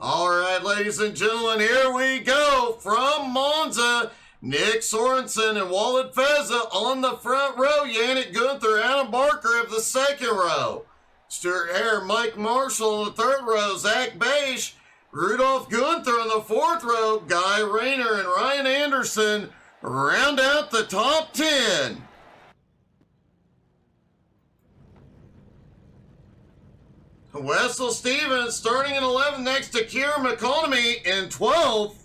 All right, ladies and gentlemen, here we go from Monza. Nick Sorensen and Walid Feza on the front row. Yannick Gunther, Adam Barker of the second row. Stuart Hare, Mike Marshall on the third row. Zach Beisch, Rudolph Gunther on the fourth row. Guy Rayner and Ryan Anderson round out the top 10. Wessel Stevens starting in 11th next to Kieran McConomy in 12th.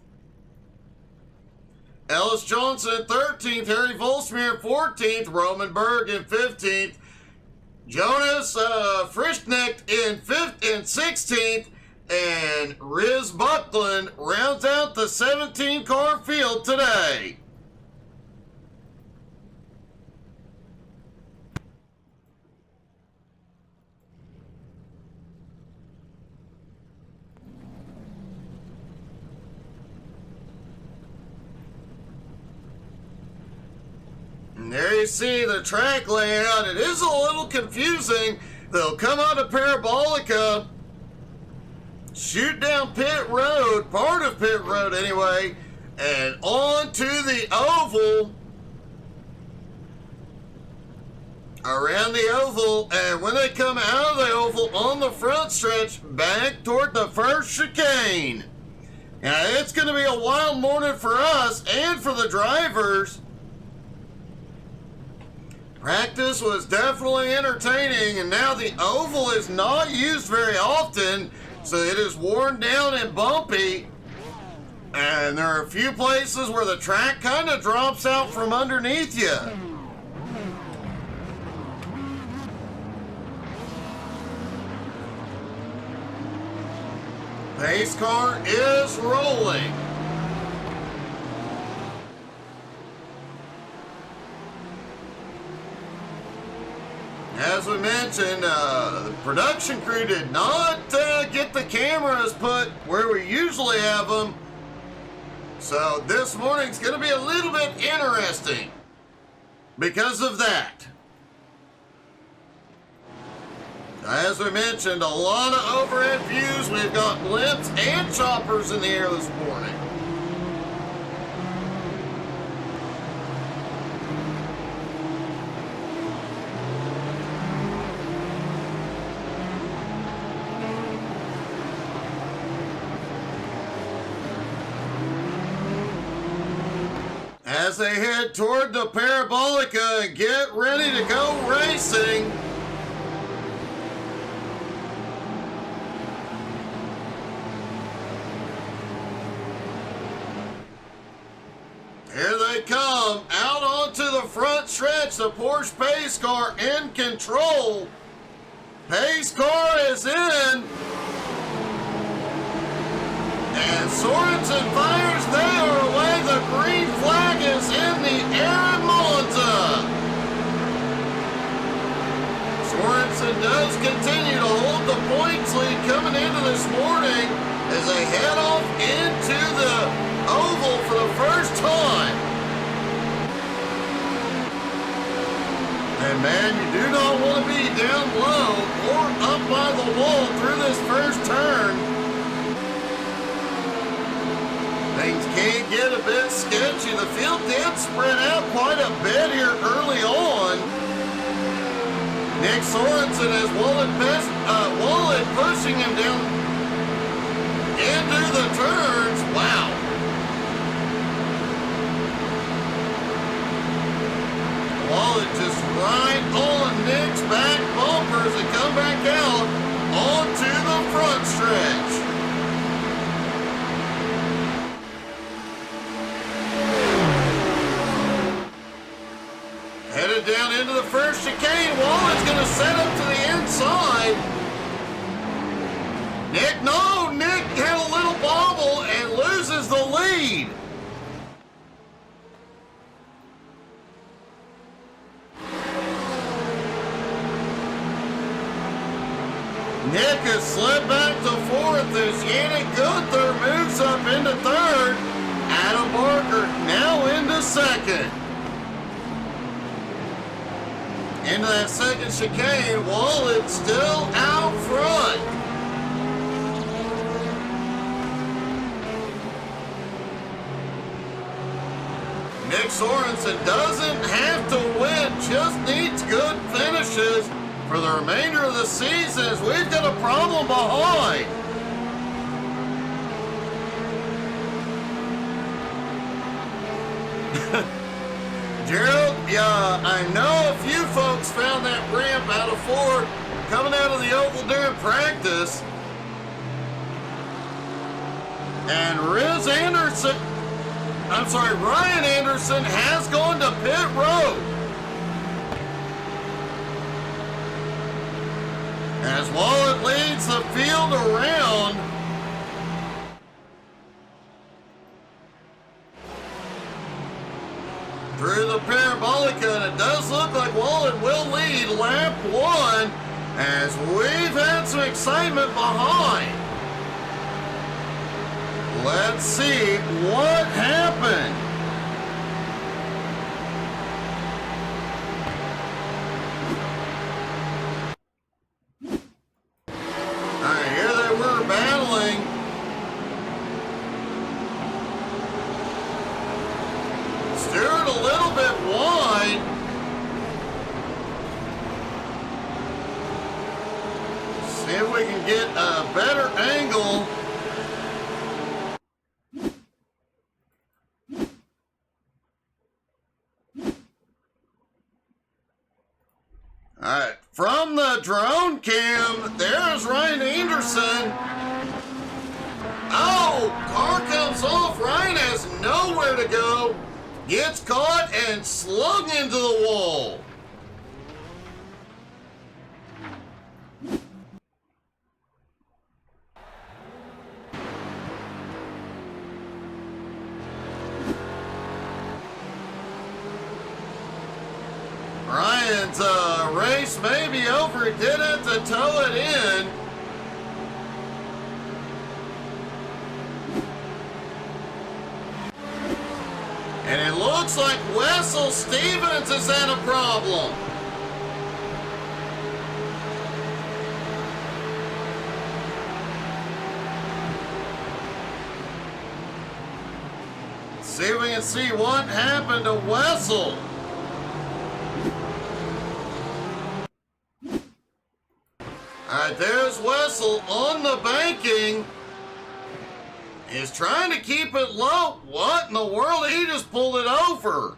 Ellis Johnson in 13th, Harry Volsmir in 14th, Roman Berg in 15th, Jonas Frischknecht in 16th, and Riz Buckland rounds out the 17-car field today. And there you see the track layout. It is a little confusing. They'll come out of Parabolica, shoot down pit road, part of pit road anyway, and on to the oval, around the oval, and when they come out of the oval on the front stretch, back toward the first chicane. Now it's going to be a wild morning for us and for the drivers. Practice was definitely entertaining, and now the oval is not used very often, so it is worn down and bumpy. And there are a few places where the track kind of drops out from underneath you. Pace car is rolling. As we mentioned, the production crew did not get the cameras put where we usually have them. So this morning's going to be a little bit interesting because of that. As we mentioned, a lot of overhead views. We've got blimps and choppers in the air this morning. As they head toward the Parabolica and get ready to go racing. Here they come, out onto the front stretch, the Porsche pace car in control. Pace car is in. And Sorensen fires, they are away. The green flag is in the air at Monza. Sorensen does continue to hold the points lead coming into this morning as they head off into the oval for the first time. And man, you do not want to be down low or up by the wall through this first turn. Things can get a bit sketchy. The field did spread out quite a bit here early on. Nick Sorensen has Walid pushing him down into the turns. Wow. Walid just right on Nick's back bumpers and come back out onto the front stretch. Headed down into the first chicane. Wallen's going to set up to the inside. Nick had a little bobble and loses the lead. Nick has slid back to fourth as Yannick Gunther moves up into third. Adam Barker now into second. Into that second chicane, Wallet still out front. Nick Sorensen doesn't have to win, just needs good finishes for the remainder of the season as we've got a problem behind. Gerald, yeah, I know a few folks found that ramp out of Ford coming out of the oval during practice. And Ryan Anderson has gone to pit road. As Wallet leads the field around. Through the Parabolica, and it does look like Wallet will lead lap 1 as we've had some excitement behind. Let's see what happened. All right, here they were battling. Stewart a little bit wide. See if we can get a better angle. All right, from the drone cam, there's Ryan Anderson. Oh, car comes off. Ryan has nowhere to go. Gets caught and slung into the wall. Ryan's race may be over. He did have to tow it in. And it looks like Wessel Stevens has had a problem. Let's see if we can see what happened to Wessel. All right, there's Wessel on the banking. He's trying to keep it low. What in the world? He just pulled it over.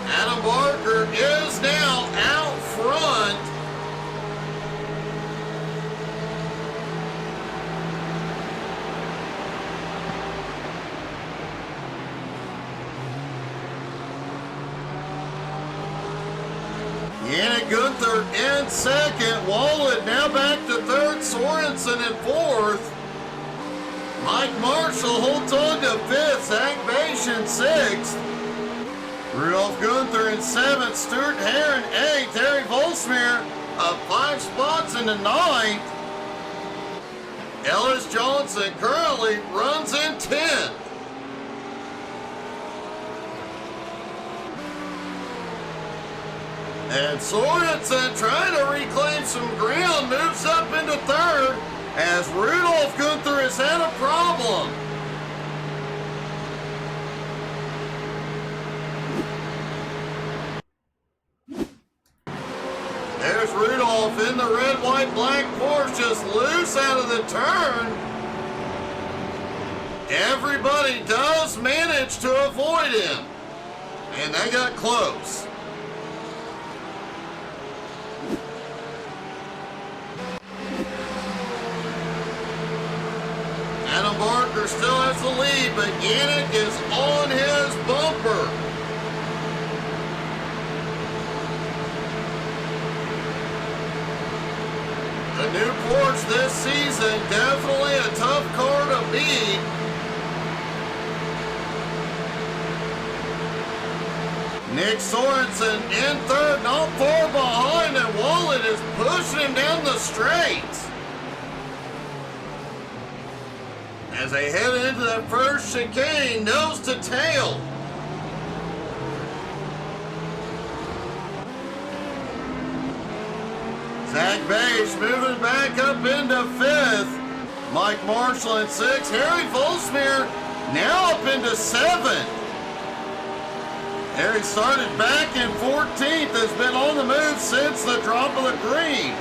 Adam Barker is now out front. Yannick Gunther in second. Wallet now back to third. Sorensen in fourth. Mike Marshall holds on to fifth. Zach Bache in sixth. Rudolph Gunther in seventh. Stuart Hare in eighth. Harry Volsmere up 5 spots into ninth. Ellis Johnson currently runs in 10th. And Sorensen, trying to reclaim some ground, moves up into third as Rudolph Gunther has had a problem. There's Rudolph in the red, white, black Porsche, just loose out of the turn. Everybody does manage to avoid him, and they got close. Adam Barker still has the lead, but Yannick is on his bumper. The new Porsche this season, definitely a tough car to beat. Nick Sorensen in third, not far behind, and Wallet is pushing him down the straight. As they head into that first chicane, nose to tail. Zach Bache moving back up into fifth. Mike Marshall in 6th. Harry Volsmere now up into 7th. Harry started back in 14th, has been on the move since the drop of the green.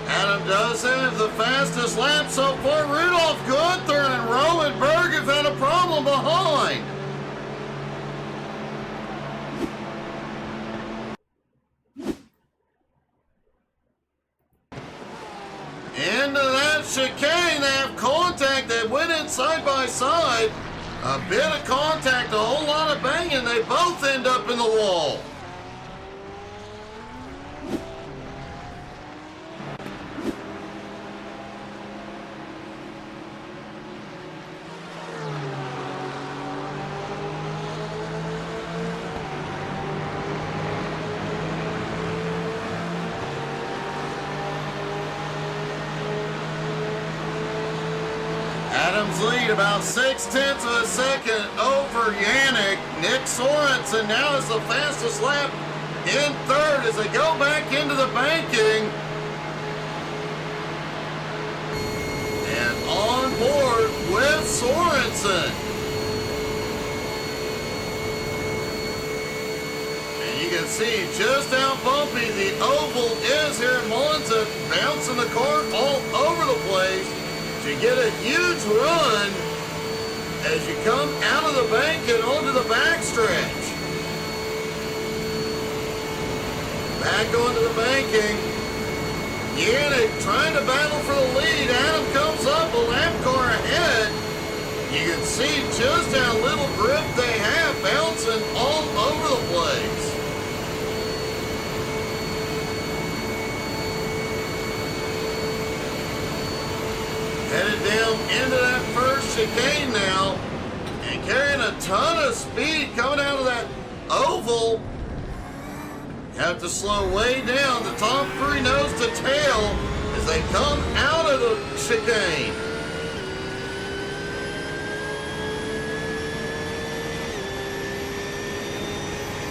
Adam does have the fastest lap so far. Rudolph Gunther and Rowan Berg have had a problem behind. Into that chicane, they have contact. They went in side by side. A bit of contact, a whole lot of banging. They both end up in the wall. Adams lead about 0.6 of a second over Yannick. Nick Sorensen now is the fastest lap in 3rd as they go back into the banking. And on board with Sorensen. And you can see just how bumpy the oval is here in Monza, bouncing the car all over the place. You get a huge run as you come out of the bank and onto the backstretch. Back onto the banking. Yannick trying to battle for the lead. Adam comes up a lap car ahead. You can see just how little grip they have, bouncing all over the place. Headed down into that first chicane now and carrying a ton of speed coming out of that oval. Have to slow way down. The top 3 nose to tail as they come out of the chicane.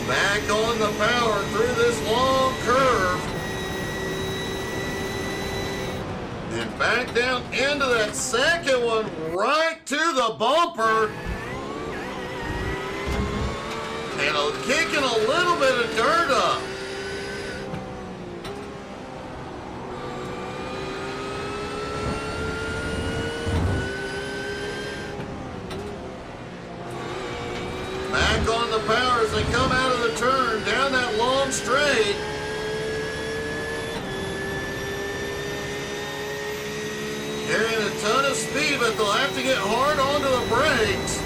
Back on the power through this long curve. And back down into that second one, right to the bumper. And kicking a little bit of dirt up. Back on the power as they come out of the turn, down that long straight. Carrying a ton of speed, but they'll have to get hard onto the brakes.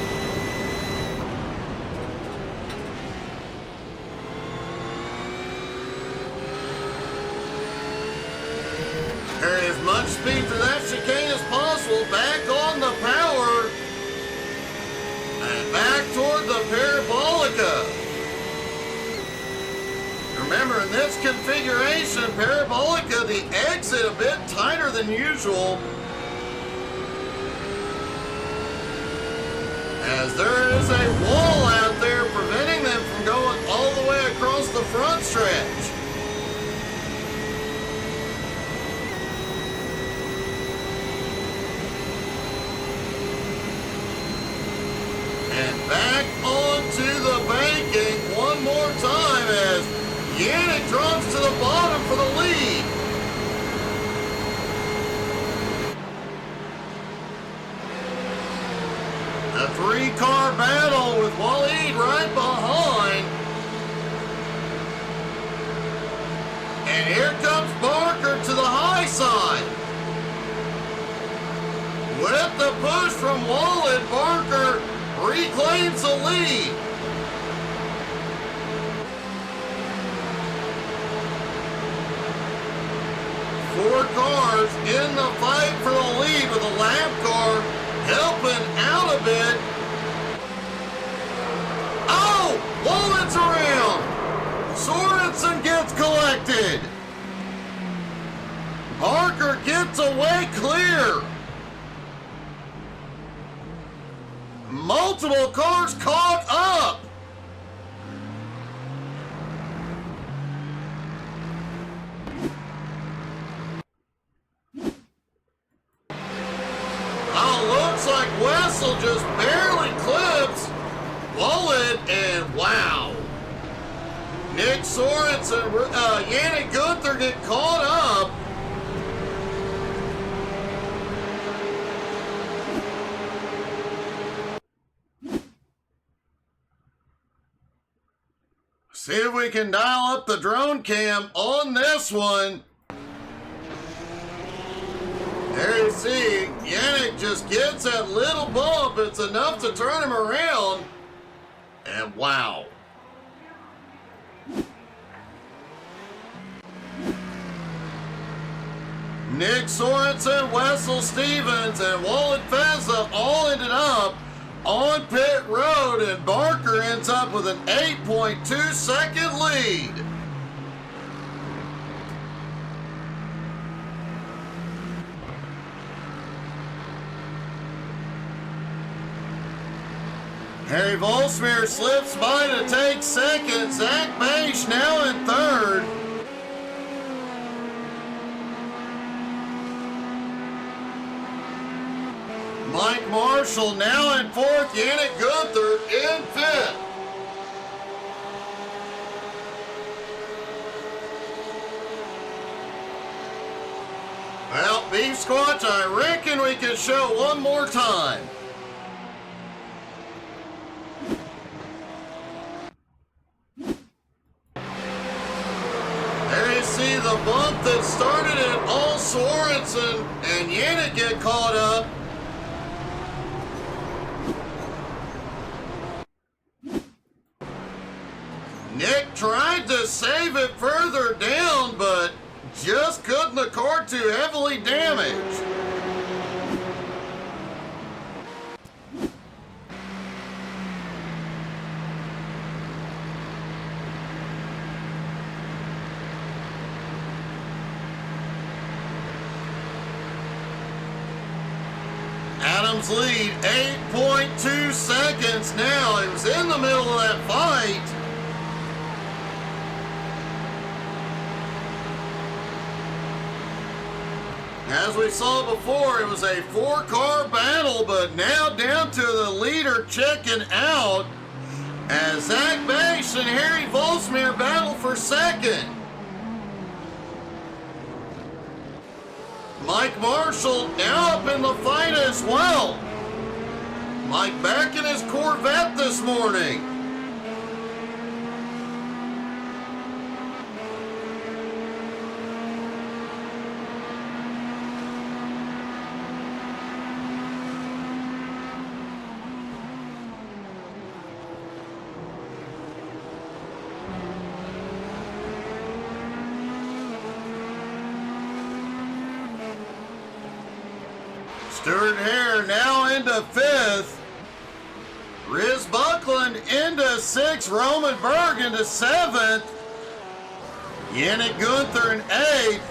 Carry as much speed through that chicane as possible. Back on the power. And back toward the Parabolica. Remember, in this configuration, Parabolica, the exit a bit tighter than usual. As there is a wall out there preventing them from going all the way across the front stretch. And back onto the banking one more time as Yannick drops to the bottom for the lead. A 3-car battle with Waleed right behind. And here comes Barker to the high side. With the push from Waleed, Barker reclaims the lead. Four cars in the fight for the lead with a lap car helping out a bit. Oh, Waleed's around. Sorensen gets caught. multiple cars caught up. Oh, looks like Wessel just barely clips Wallet, and wow. Nick Sorensen and Yannick Gunther get caught up. See if we can dial up the drone cam on this one. There you see, Yannick just gets that little bump. It's enough to turn him around. And wow. Nick Sorensen, Wessel Stevens, and Wallet Fezza all ended up on pit road, and Barker ends up with an 8.2 second lead. Harry Volsmeer slips by to take second. Zach Bache now in third. Mike Marshall now in fourth. Yannick Gunther in fifth. Well, Beef Squatch, I reckon we can show one more time. See the bump that started it, all Sorensen and Yannick get caught up. Nick tried to save it further down, but just couldn't. The car too heavily damaged. Adams lead 8.2 seconds now. It was in the middle of that fight. As we saw before, it was a four-car battle, but now down to the leader checking out as Zach Bache and Harry Volsmeer battle for second. Mike Marshall now up in the fight as well. Mike back in his Corvette this morning. Stuart Hare now into fifth. Riz Buckland into sixth. Roman Berg into seventh. Yannick Gunther in eighth.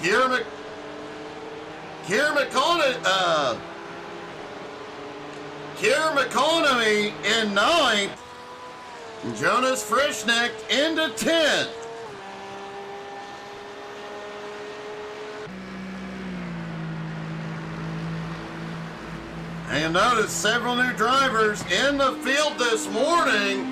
Kieran McConaughey in ninth. And Jonas Frischneck into 10th. And you'll notice several new drivers in the field this morning.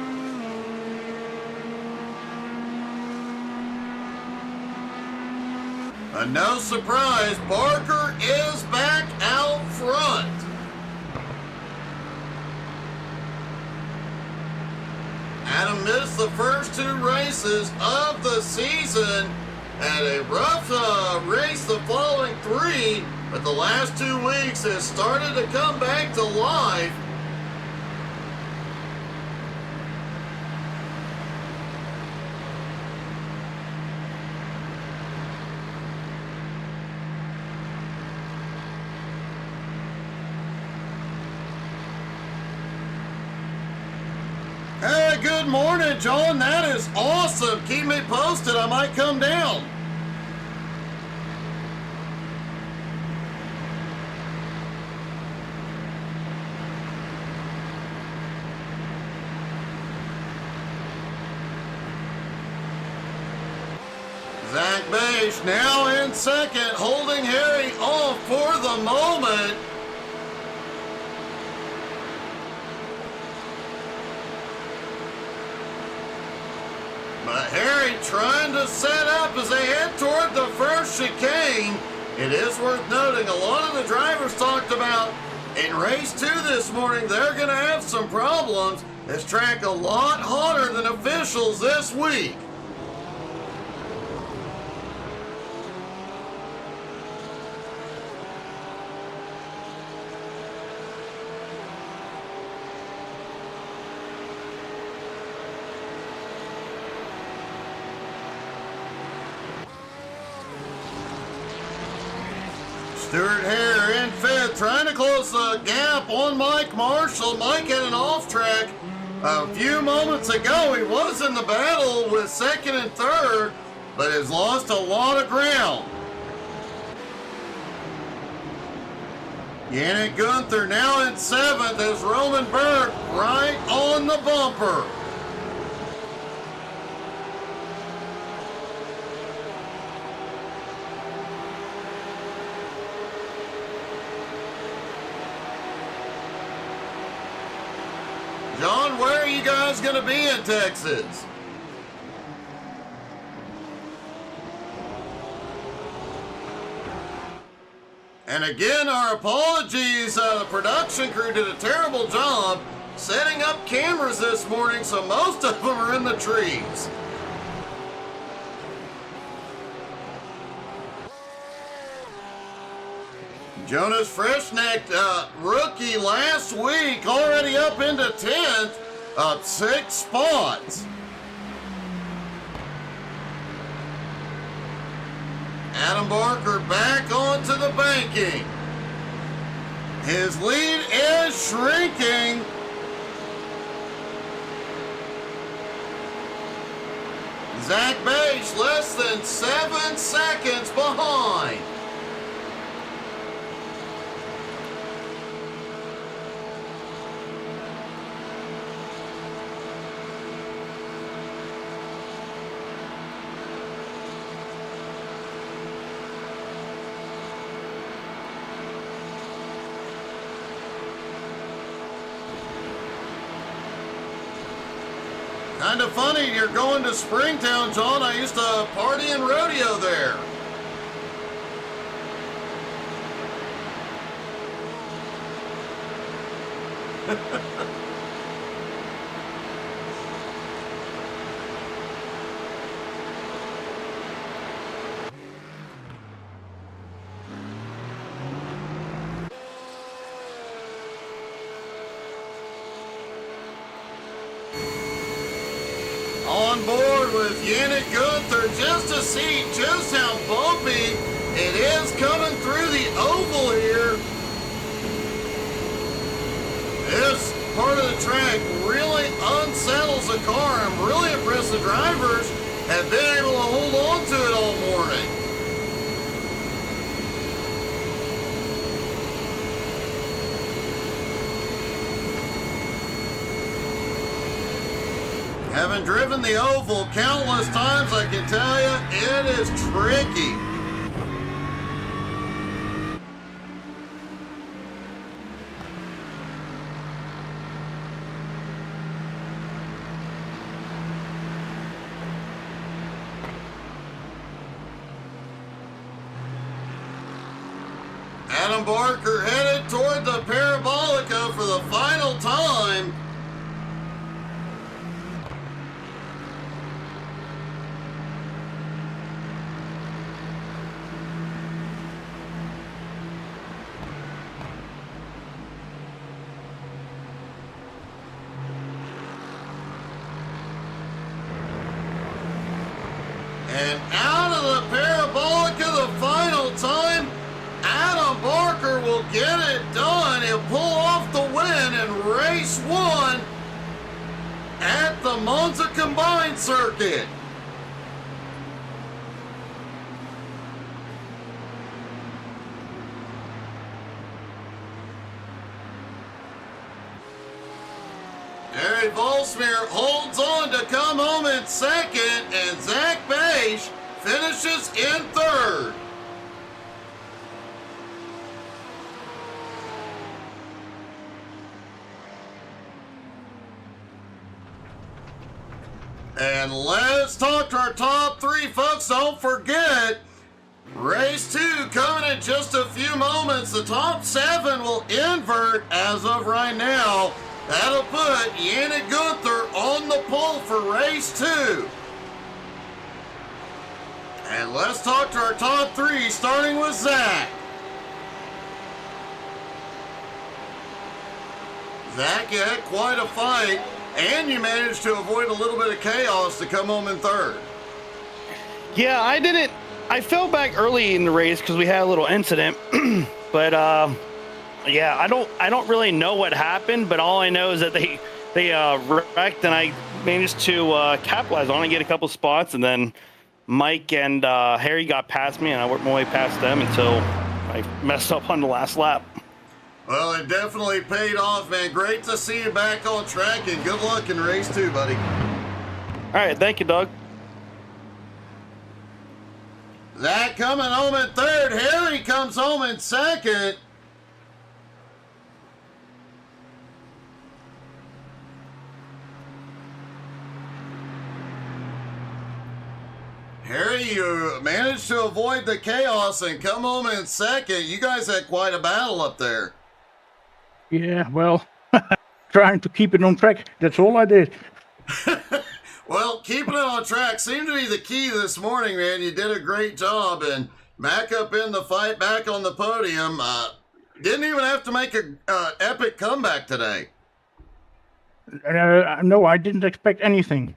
And no surprise, Barker is back out front. Adam missed the first two races of the season. Had a rough race the following three, but the last 2 weeks has started to come back to life. Hey, good morning, John. That is awesome. Keep me posted. I might come down. Zach Beige now in second, holding Harry off for the moment. But Harry trying to set up as they head toward the first chicane. It is worth noting a lot of the drivers talked about in race 2 this morning, they're going to have some problems. This track a lot hotter than officials this week. Stuart Hare in fifth, trying to close the gap on Mike Marshall. Mike had an off track a few moments ago. He was in the battle with second and third, but has lost a lot of ground. Yannick Gunther now in seventh as Roman Burke right on the bumper. John, where are you guys going to be in Texas? And again, our apologies. The production crew did a terrible job setting up cameras this morning, so most of them are in the trees. Jonas Freshneck, rookie last week, already up into 10th, up 6 spots. Adam Barker back onto the banking. His lead is shrinking. Zach Beige less than 7 seconds behind. Kind of funny, you're going to Springtown, John. I used to party and rodeo there. On board with Yannick Gunther just to see just how bumpy it is coming through the oval here. This part of the track really unsettles the car. I'm really impressed the drivers have been able to hold on to it all morning. Having driven the oval countless times, I can tell you, it is tricky. Adam Barker headed toward the Parabolica for the final time. And out of the Parabolica the final time, Adam Barker will get it done. He'll pull off the win in race 1 at the Monza Combined Circuit. Harry Volsmere holds on to come home in second, and Zach Beige finishes in third. And let's talk to our top 3, folks. Don't forget, race 2 coming in just a few moments. The top 7 will invert as of right now. That'll put Yannick Gunther on the pole for race 2. And let's talk to our top 3, starting with Zach. Zach, you had quite a fight, and you managed to avoid a little bit of chaos to come home in third. Yeah, I didn't. I fell back early in the race because we had a little incident, but yeah, I don't really know what happened. But all I know is that they wrecked, and I managed to capitalize on it and get a couple spots, and then Mike and Harry got past me, and I worked my way past them until I messed up on the last lap. Well, it definitely paid off, man. Great to see you back on track, and good luck in race 2, buddy. All right, thank you, Doug. Zach coming home in third. Harry comes home in second. Harry, you managed to avoid the chaos and come home in second. You guys had quite a battle up there. Yeah, well, trying to keep it on track. That's all I did. Well, keeping it on track seemed to be the key this morning, man. You did a great job, and back up in the fight, back on the podium. Didn't even have to make an epic comeback today. No, I didn't expect anything.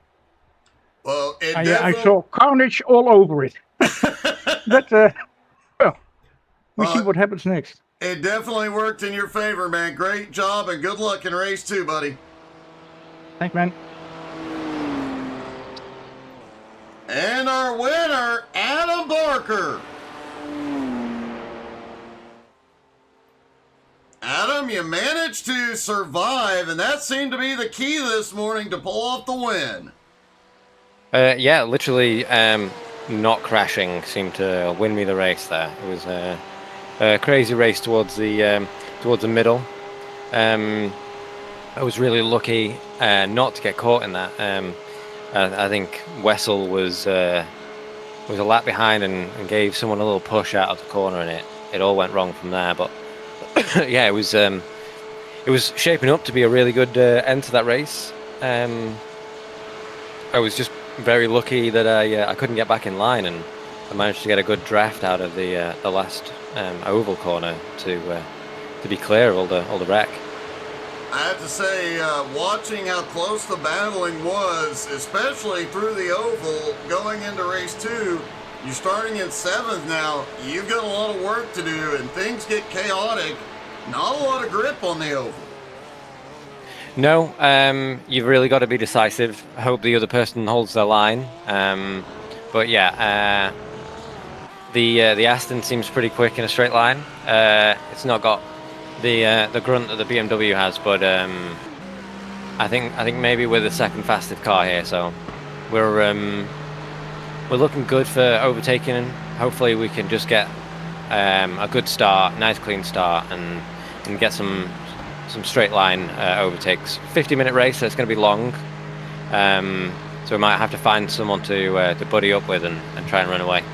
Well, I saw carnage all over it. But, well, we'll see what happens next. It definitely worked in your favor, man. Great job, and good luck in race 2, buddy. Thanks, man. And our winner, Adam Barker. Adam, you managed to survive, and that seemed to be the key this morning to pull off the win. Yeah, literally not crashing seemed to win me the race there. It was a crazy race towards the middle. I was really lucky not to get caught in that. I think Wessel was a lap behind and gave someone a little push out of the corner, and it all went wrong from there. But yeah, it was shaping up to be a really good end to that race. I was just very lucky that I couldn't get back in line, and I managed to get a good draft out of the last oval corner to be clear of all the wreck. I have to say, watching how close the battling was, especially through the oval, going into race 2, you're starting in 7th now. You've got a lot of work to do, and things get chaotic. Not a lot of grip on the oval. No, you've really got to be decisive. I hope the other person holds their line. But yeah, the Aston seems pretty quick in a straight line. It's not got the grunt that the BMW has, but I think maybe we're the second fastest car here, so we're looking good for overtaking. Hopefully we can just get a good start, nice clean start, and get some straight line overtakes. 50-minute race, so it's going to be long, so we might have to find someone to buddy up with and try and run away.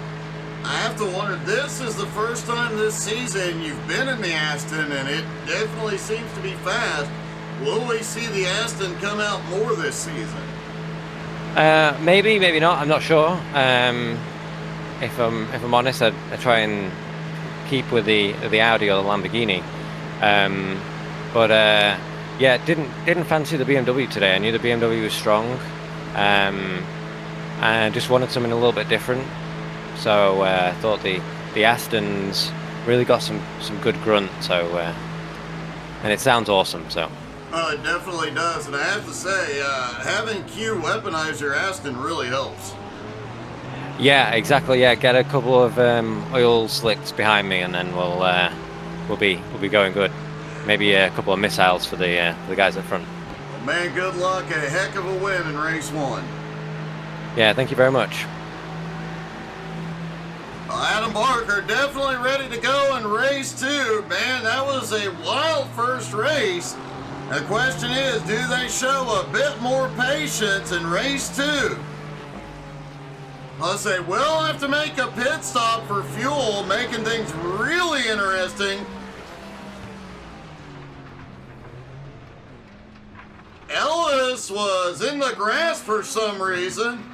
I have to wonder, this is the first time this season you've been in the Aston, and it definitely seems to be fast. Will we see the Aston come out more this season? Maybe, maybe not. I'm not sure. If I'm honest, I try and keep with the Audi or the Lamborghini. But yeah, didn't fancy the BMW today. I knew the BMW was strong, and I just wanted something a little bit different. So I thought the Astons really got some good grunt. So and it sounds awesome. So. It definitely does, and I have to say, having Q weaponize your Aston really helps. Yeah, exactly. Yeah, get a couple of oil slicks behind me, and then we'll be going good. Maybe a couple of missiles for the guys up front. Well, man, good luck. A heck of a win in race 1. Yeah, thank you very much. Adam Barker definitely ready to go in race 2. Man, that was a wild first race. The question is, do they show a bit more patience in race 2? Plus, they will have to make a pit stop for fuel, making things really interesting. Ellis was in the grass for some reason.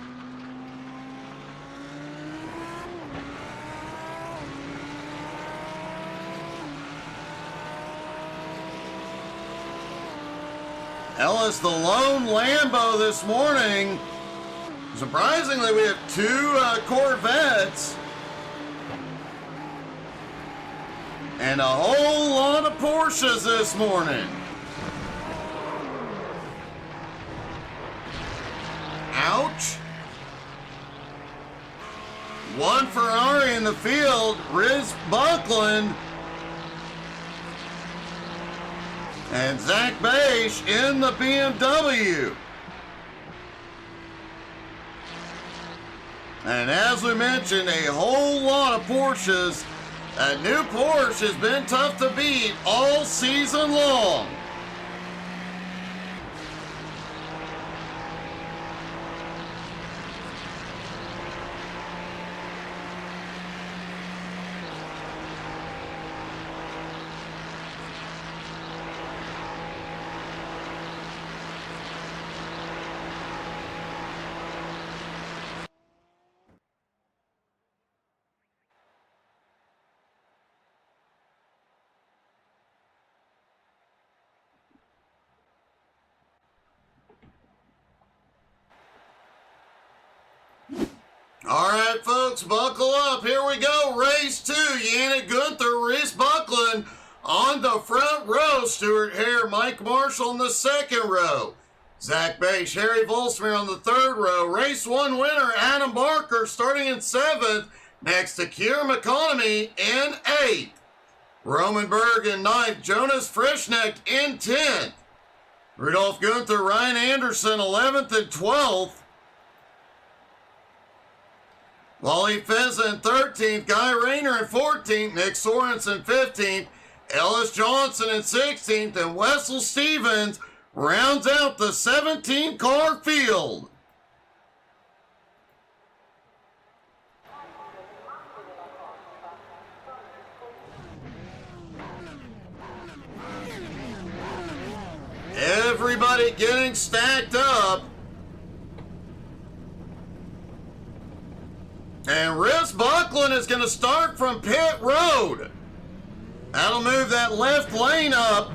Ellis, the lone Lambo this morning. Surprisingly, we have 2 Corvettes. And a whole lot of Porsches this morning. Ouch. 1 Ferrari in the field, Riz Buckland. And Zach Beige in the BMW. And as we mentioned, a whole lot of Porsches. That new Porsche has been tough to beat all season long. All right, folks, buckle up. Here we go. Race 2. Yannick Gunther, Reese Buckland on the front row. Stuart Hare, Mike Marshall in the second row. Zach Beige, Harry Volsmir on the third row. Race 1 winner, Adam Barker, starting in 7th. Next to Kier McConomy in 8th. Roman Berg in 9th. Jonas Frischnecht in 10th. Rudolph Gunther, Ryan Anderson, 11th and 12th. Wally Fezza in 13th, Guy Rayner in 14th, Nick Sorensen 15th, Ellis Johnson in 16th, and Wessel Stevens rounds out the 17-car field. Everybody getting stacked up. And Riz Buckland is going to start from pit road. That'll move that left lane up.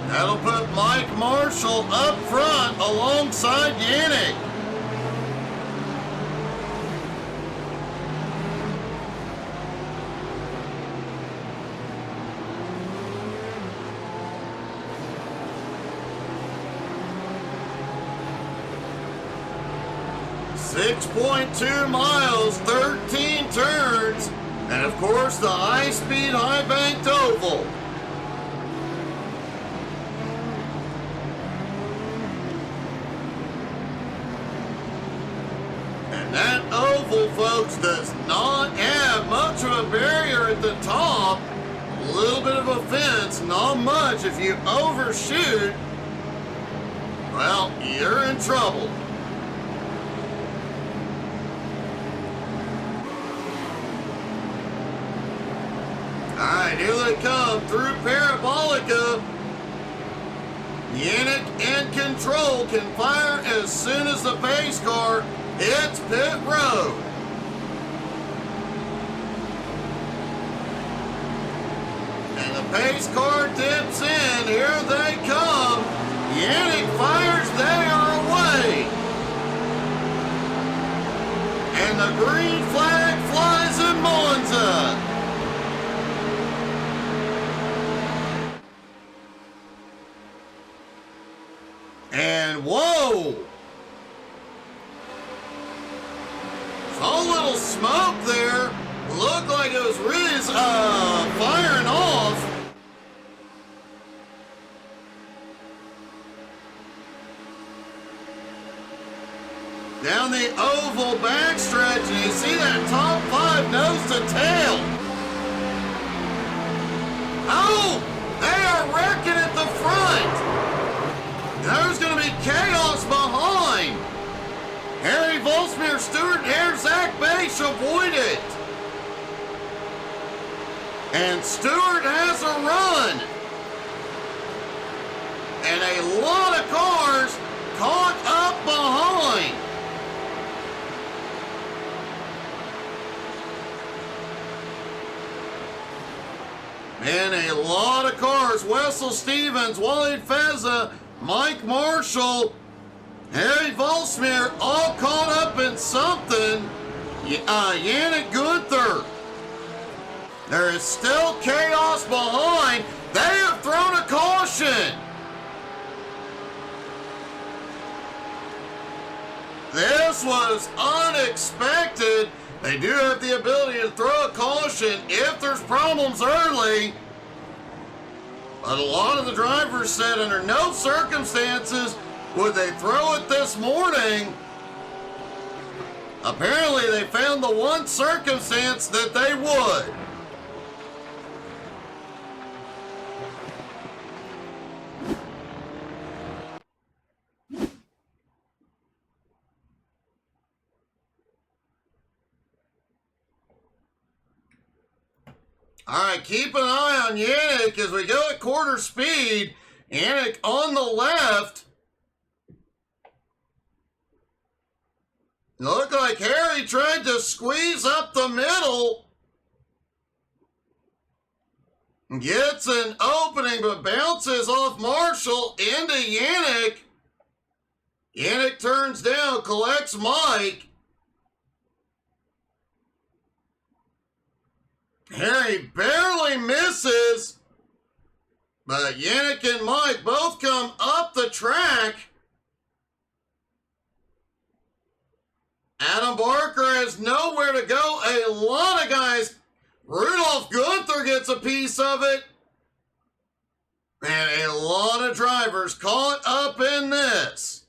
That'll put Mike Marshall up front alongside Yannick. .2 miles, 13 turns, and of course the high-speed, high-banked oval. And that oval, folks, does not have much of a barrier at the top. A little bit of a fence, not much. If you overshoot, well, you're in trouble. Alright, here they come through Parabolica. Yannick in control, can fire as soon as the pace car hits pit road. And the pace car dips in. Here they come. Yannick fires, they are away. And the green flag flies in Monza. And whoa! Saw a little smoke there. Looked like it was Riz firing off. down the oval backstretch, and you see that top 5 nose to tail. Oh, they are wrecking at the front. There's going to be chaos behind. Harry Volsmere, Stuart Hare, Zach Bache avoid it. And Stewart has a run. And a lot of cars caught up behind. And a lot of cars. Wessel Stevens, Wally Fezza, Mike Marshall, Harry Volsmere, all caught up in something. Yannick Gunther. There is still chaos behind. They have thrown a caution. This was unexpected. They do have the ability to throw a caution if there's problems early. But a lot of the drivers said under no circumstances would they throw it this morning. Apparently they found the one circumstance that they would. All right, keep an eye on Yannick as we go at quarter speed. Yannick on the left. Looked like Harry tried to squeeze up the middle. Gets an opening, but bounces off Marshall into Yannick. Yannick turns down, collects Mike. Harry barely misses, but Yannick and Mike both come up the track. Adam Barker has nowhere to go. A lot of guys. Rudolph Gunther gets a piece of it. And a lot of drivers caught up in this.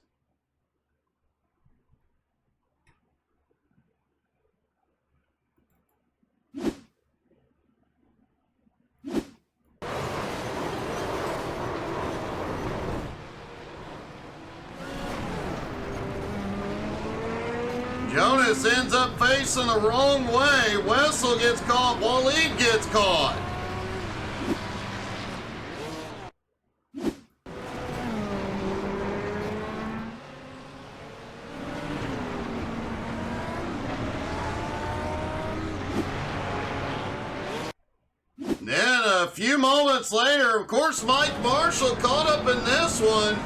Jonas ends up facing the wrong way. Wessel gets caught. Waleed gets caught. Then a few moments later, of course, Mike Marshall caught up in this one.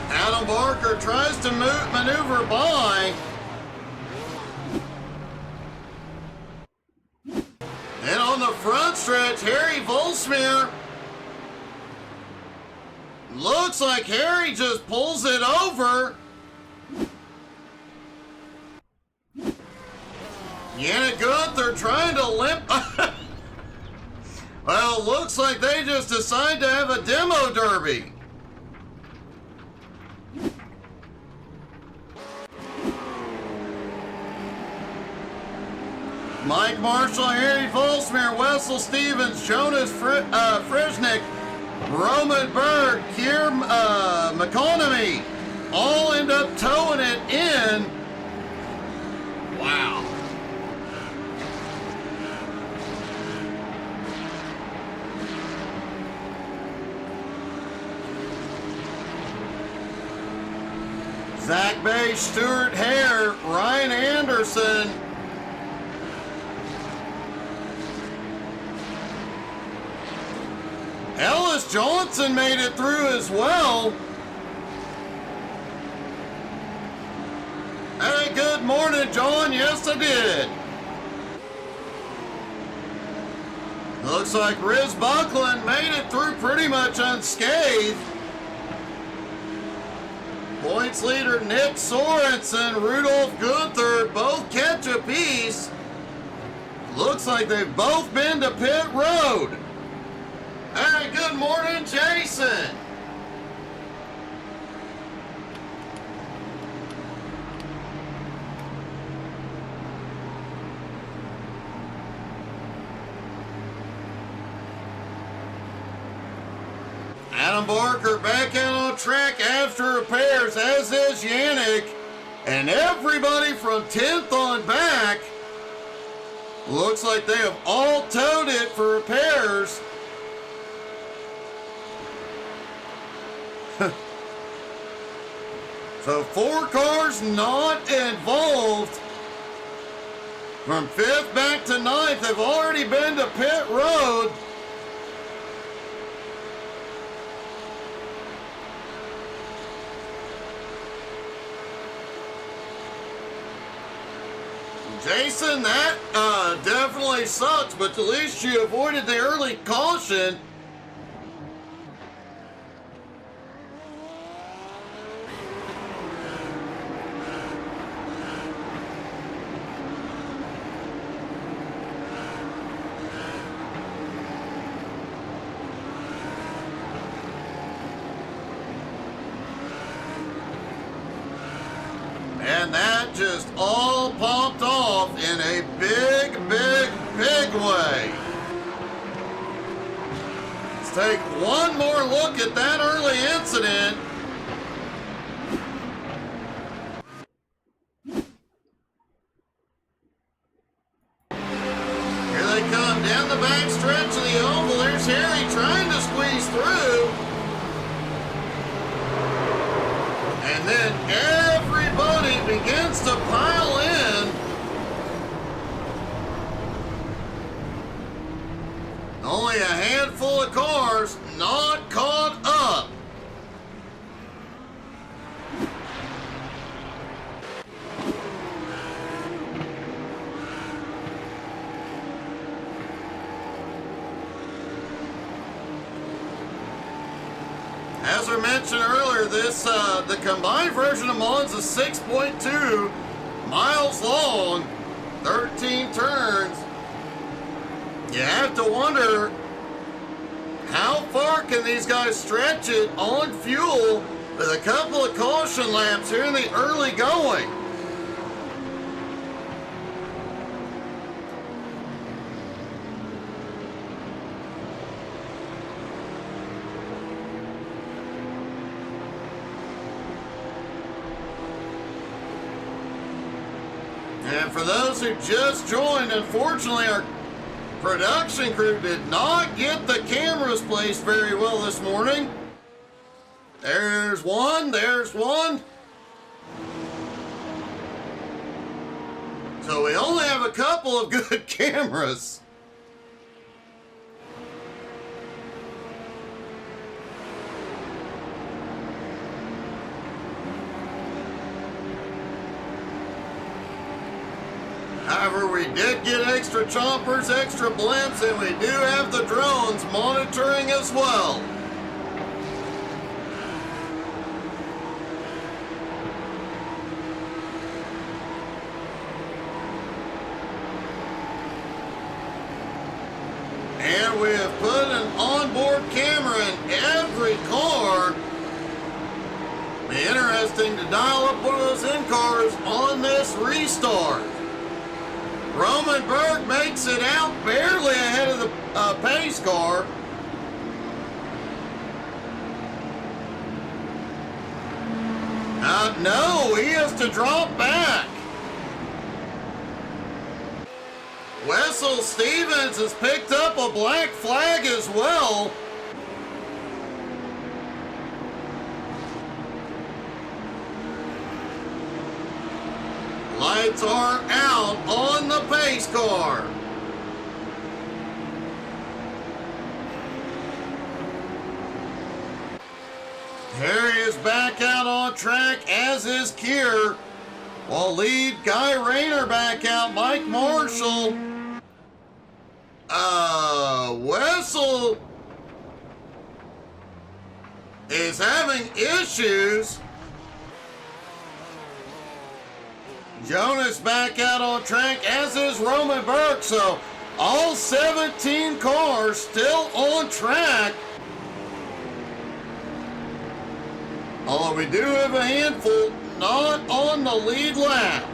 Adam Barker tries to maneuver by. And on the front stretch, Harry Volsmere. Looks like Harry just pulls it over. Yannick Gunther trying to limp. Well, looks like they just decided to have a demo derby. Mike Marshall, Harry Volsmere, Wessel Stevens, Jonas Frisnick, Roman Berg, Kier McConomy all end up towing it in. Wow. Zach Bay, Stuart Hare, Ryan Anderson. Ellis Johnson made it through as well. Hey, good morning, John. Yes, I did. Looks like Riz Buckland made it through pretty much unscathed. Points leader Nick Sorensen, Rudolph Gunther, both catch a piece. Looks like they've both been to pit road. Hey, good morning, Jason. Adam Barker back out on track after repairs, as is Yannick. And everybody from 10th on back looks like they have all towed it for repairs. So 4 cars not involved. From 5th back to 9th, they've already been to pit road. Jason, that definitely sucks, but at least you avoided the early caution. And that just all popped off in a big, big, big way. Let's take one more look at that early incident. Here they come down the back stretch of the oval. There's Harry trying to squeeze through. And then everybody begins to pile in. Only a handful of cars not caught up. As I mentioned earlier, the combined version of Monza is 6.2 miles long, 13 turns. You have to wonder, how far can these guys stretch it on fuel with a couple of caution laps here in the early going? And for those who just joined, unfortunately, our production crew did not get the cameras placed very well this morning. There's one, there's one. So we only have a couple of good cameras. However, we did get extra choppers, extra blimps, and we do have the drones monitoring as well. And we have put an onboard camera in every car. Be interesting to dial up one of those in-cars on this restart. Roman Berg makes it out barely ahead of the pace car. No, he has to drop back. Wessel Stevens has picked up a black flag as well. Lights are out on the pace car. Harry is back out on track, as is Kier. While lead Guy Rayner back out, Mike Marshall. Wessel is having issues. Jonas back out on track, as is Roman Burke. So all 17 cars still on track. Although we do have a handful not on the lead lap.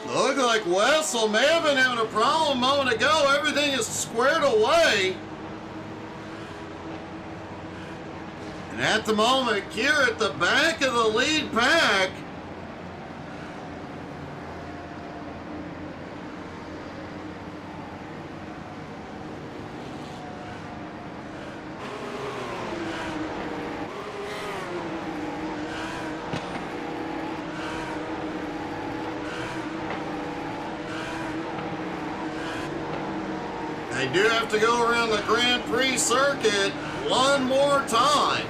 Look like Wessel may have been having a problem a moment ago. Everything is squared away. And at the moment, Kier at the back of the lead pack. They do have to go around the Grand Prix circuit one more time.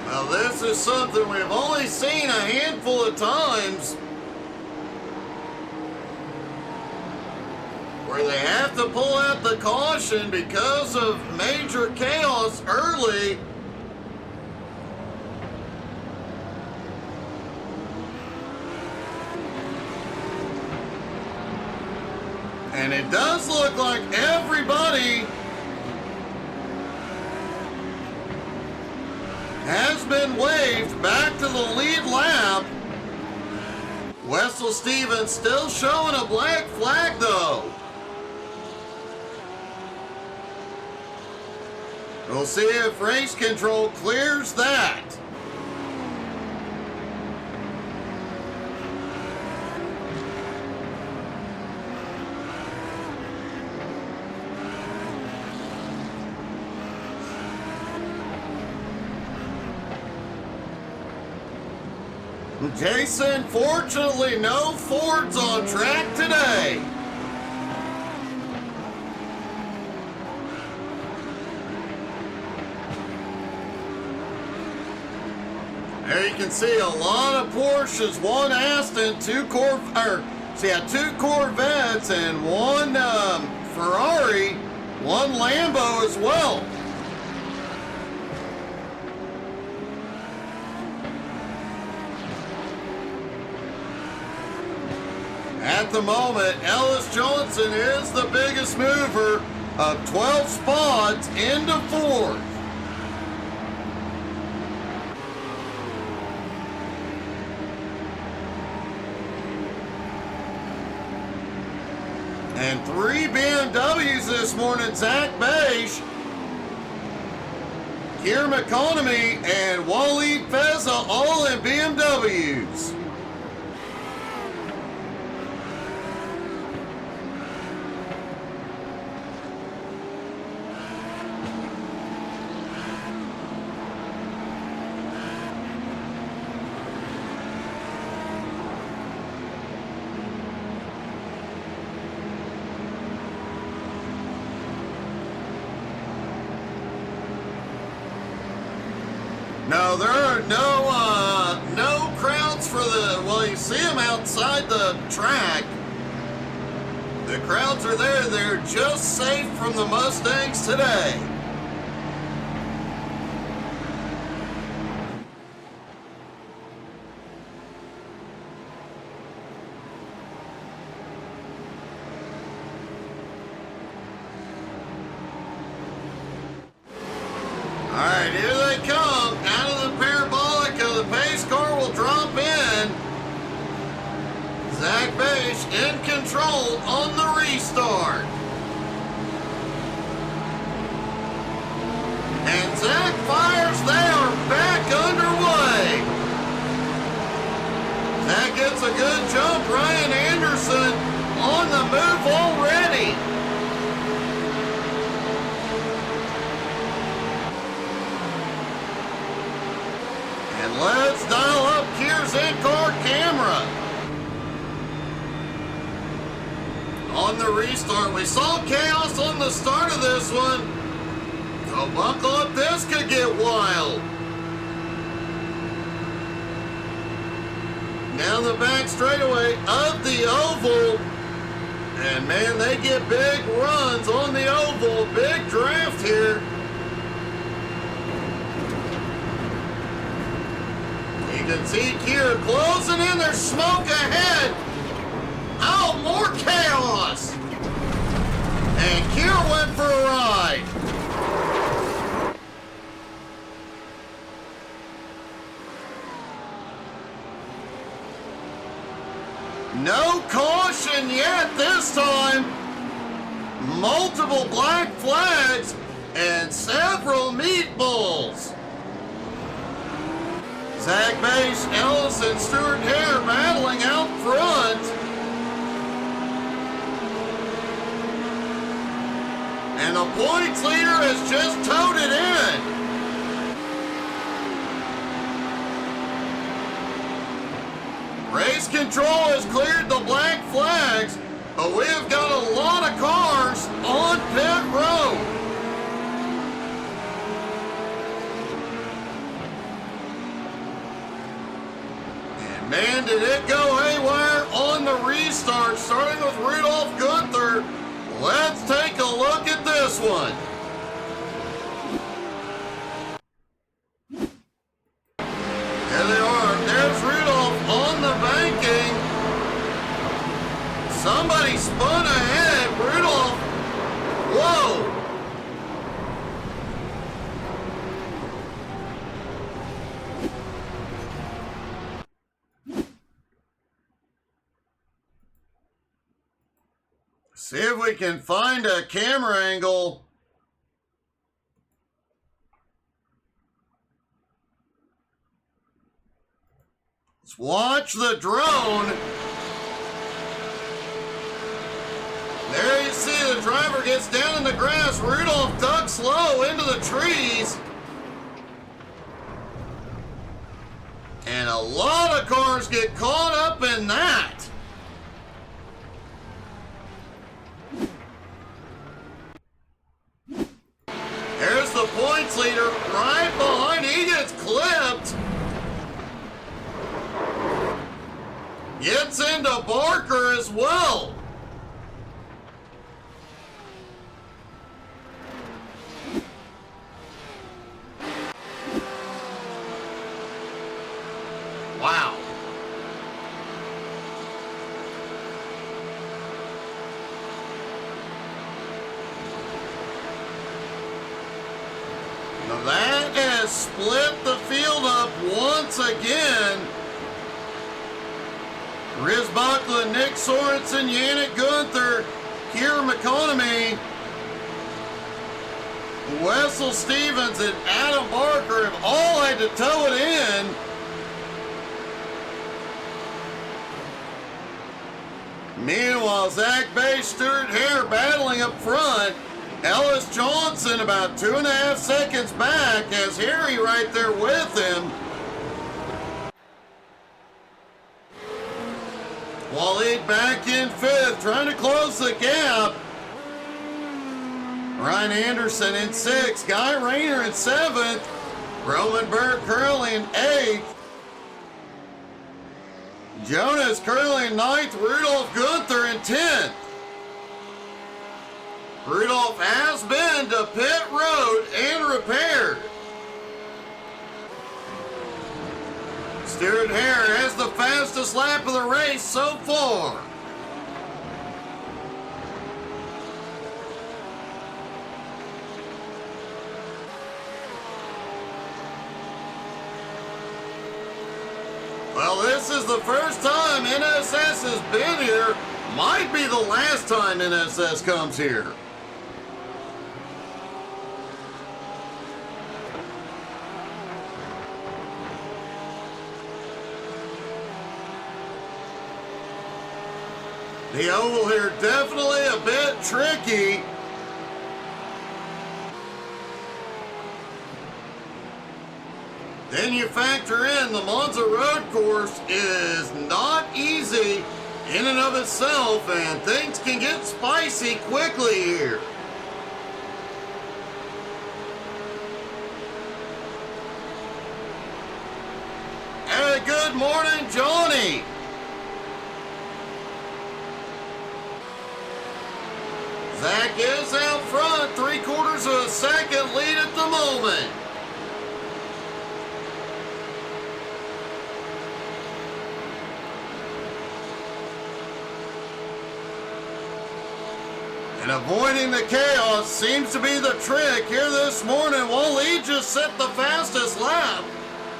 Now this is something we've only seen a handful of times, where they have to pull out the caution because of major chaos early. And it does look like everybody has been waved back to the lead lap. Wessel Stevens still showing a black flag though. We'll see if race control clears that. Jason, fortunately, no Fords on track today. There you can see a lot of Porsches, one Aston, two Corvettes, and one Ferrari, one Lambo as well. At the moment, Ellis Johnson is the biggest mover of 12 spots into fourth. And 3 BMWs this morning, Zach Beige, Kier McConomy, and Waleed Feza all in BMWs. No, there are no crowds for the, well, you see them outside the track. The crowds are there. They're just safe from the Mustangs today. All right, here they come. Out of the parabolic of the pace car will drop in. Zach Beige in control on the restart. And Zach fires. They are back underway. Zach gets a good jump. Ryan Anderson on the move already. And let's dial up Kier's in-car camera. On the restart, we saw chaos on the start of this one. So buckle up, this could get wild. Down the back straightaway of the oval. And man, they get big runs on the oval. Big draft here. You can see Kier closing in. There's smoke ahead. Oh, more chaos. And Kier went for a ride. No caution yet this time. Multiple black flags and several meatballs. Zach Bache, Ellis, and Stuart Hare battling out front. And the points leader has just towed it in. Race control has cleared the black flags, but we've got a lot of cars on pit road. And man, did it go haywire on the restart, starting with Rudolph Gunther. Let's take a look at this one. There they are. There's Rudolph on the banking. Somebody spun ahead. Rudolph. Whoa. See if we can find a camera angle. Let's watch the drone. There you see the driver gets down in the grass. Rudolph ducks low into the trees. And a lot of cars get caught up in that. There's the points leader right behind. He gets clipped. Gets into Barker as well. Wow. Now that has split the field up once again. Riz Buckland, Nick Sorensen, Yannick Gunther, Kier McConaughey, Wessel Stevens, and Adam Barker have all had to tow it in. Meanwhile, Zach Bache, Stuart Hare battling up front. Ellis Johnson about 2.5 seconds back, has Harry right there with him. Waleed back in 5th, trying to close the gap. Ryan Anderson in 6th, Guy Rayner in 7th, Roman Burke Curley in 8th, Jonas Curley in 9th, Rudolph Gunther in 10th. Rudolph has been to pit road and repaired. Stuart Hare has the fastest lap of the race so far. Well, this is the first time NSS has been here. Might be the last time NSS comes here. The oval here definitely a bit tricky. Then you factor in the Monza road course is not easy in and of itself, and things can get spicy quickly here. Hey, good morning, Johnny. Zach is out front, 3/4 of a second lead at the moment. And avoiding the chaos seems to be the trick here this morning. Wally just set the fastest lap.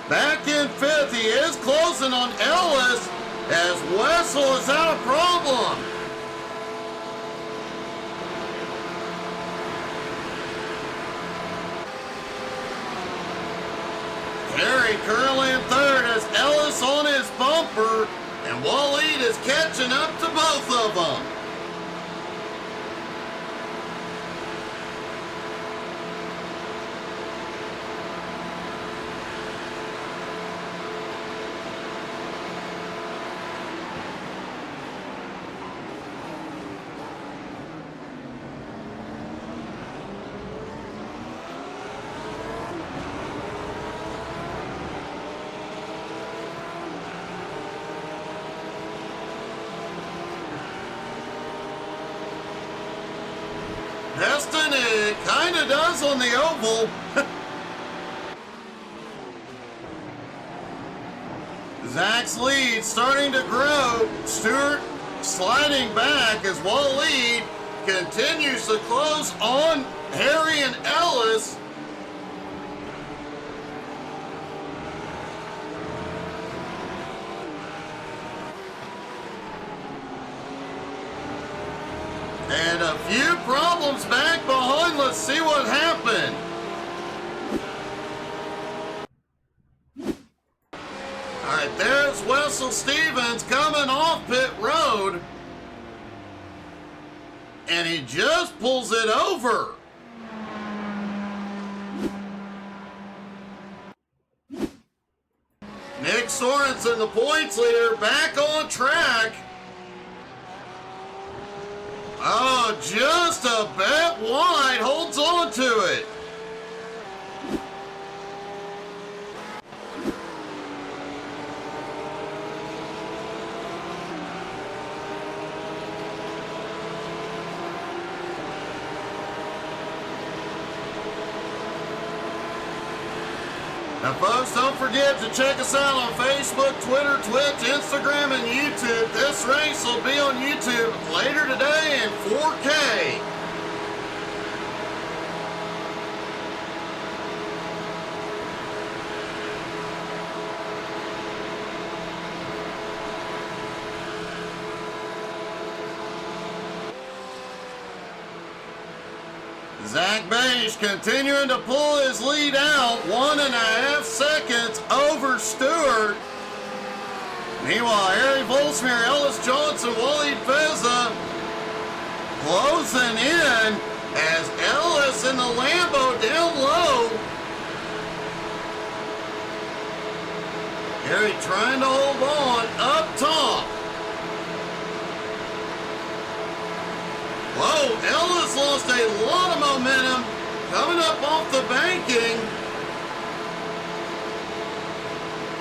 Back in 5th, he is closing on Ellis as Wessel is out of problem. Harry currently in 3rd as Ellis on his bumper, and Waleed is catching up to both of them. Heston, it kind of does on the oval. Zach's lead starting to grow. Stewart sliding back as Waleed continues to close on Harry and Ellis. And a few problems back behind. Let's see what happened. All right, there's Wessel Stevens coming off pit road. And he just pulls it over. Nick Sorensen, the points leader, back on track. Oh, just a bit wide, holds on to it. Now, folks, don't forget to check us out on Facebook, Twitter, Twitch, Instagram, and YouTube. This race will be on YouTube later today in 4K. Zach Beige continuing to pull his lead out, 1.5 seconds over Stewart. Meanwhile, Harry Volsmere, Ellis Johnson, Waleed Feza closing in as Ellis in the Lambo down low. Harry trying to hold on up top. Whoa, Ellis lost a lot of momentum coming up off the banking.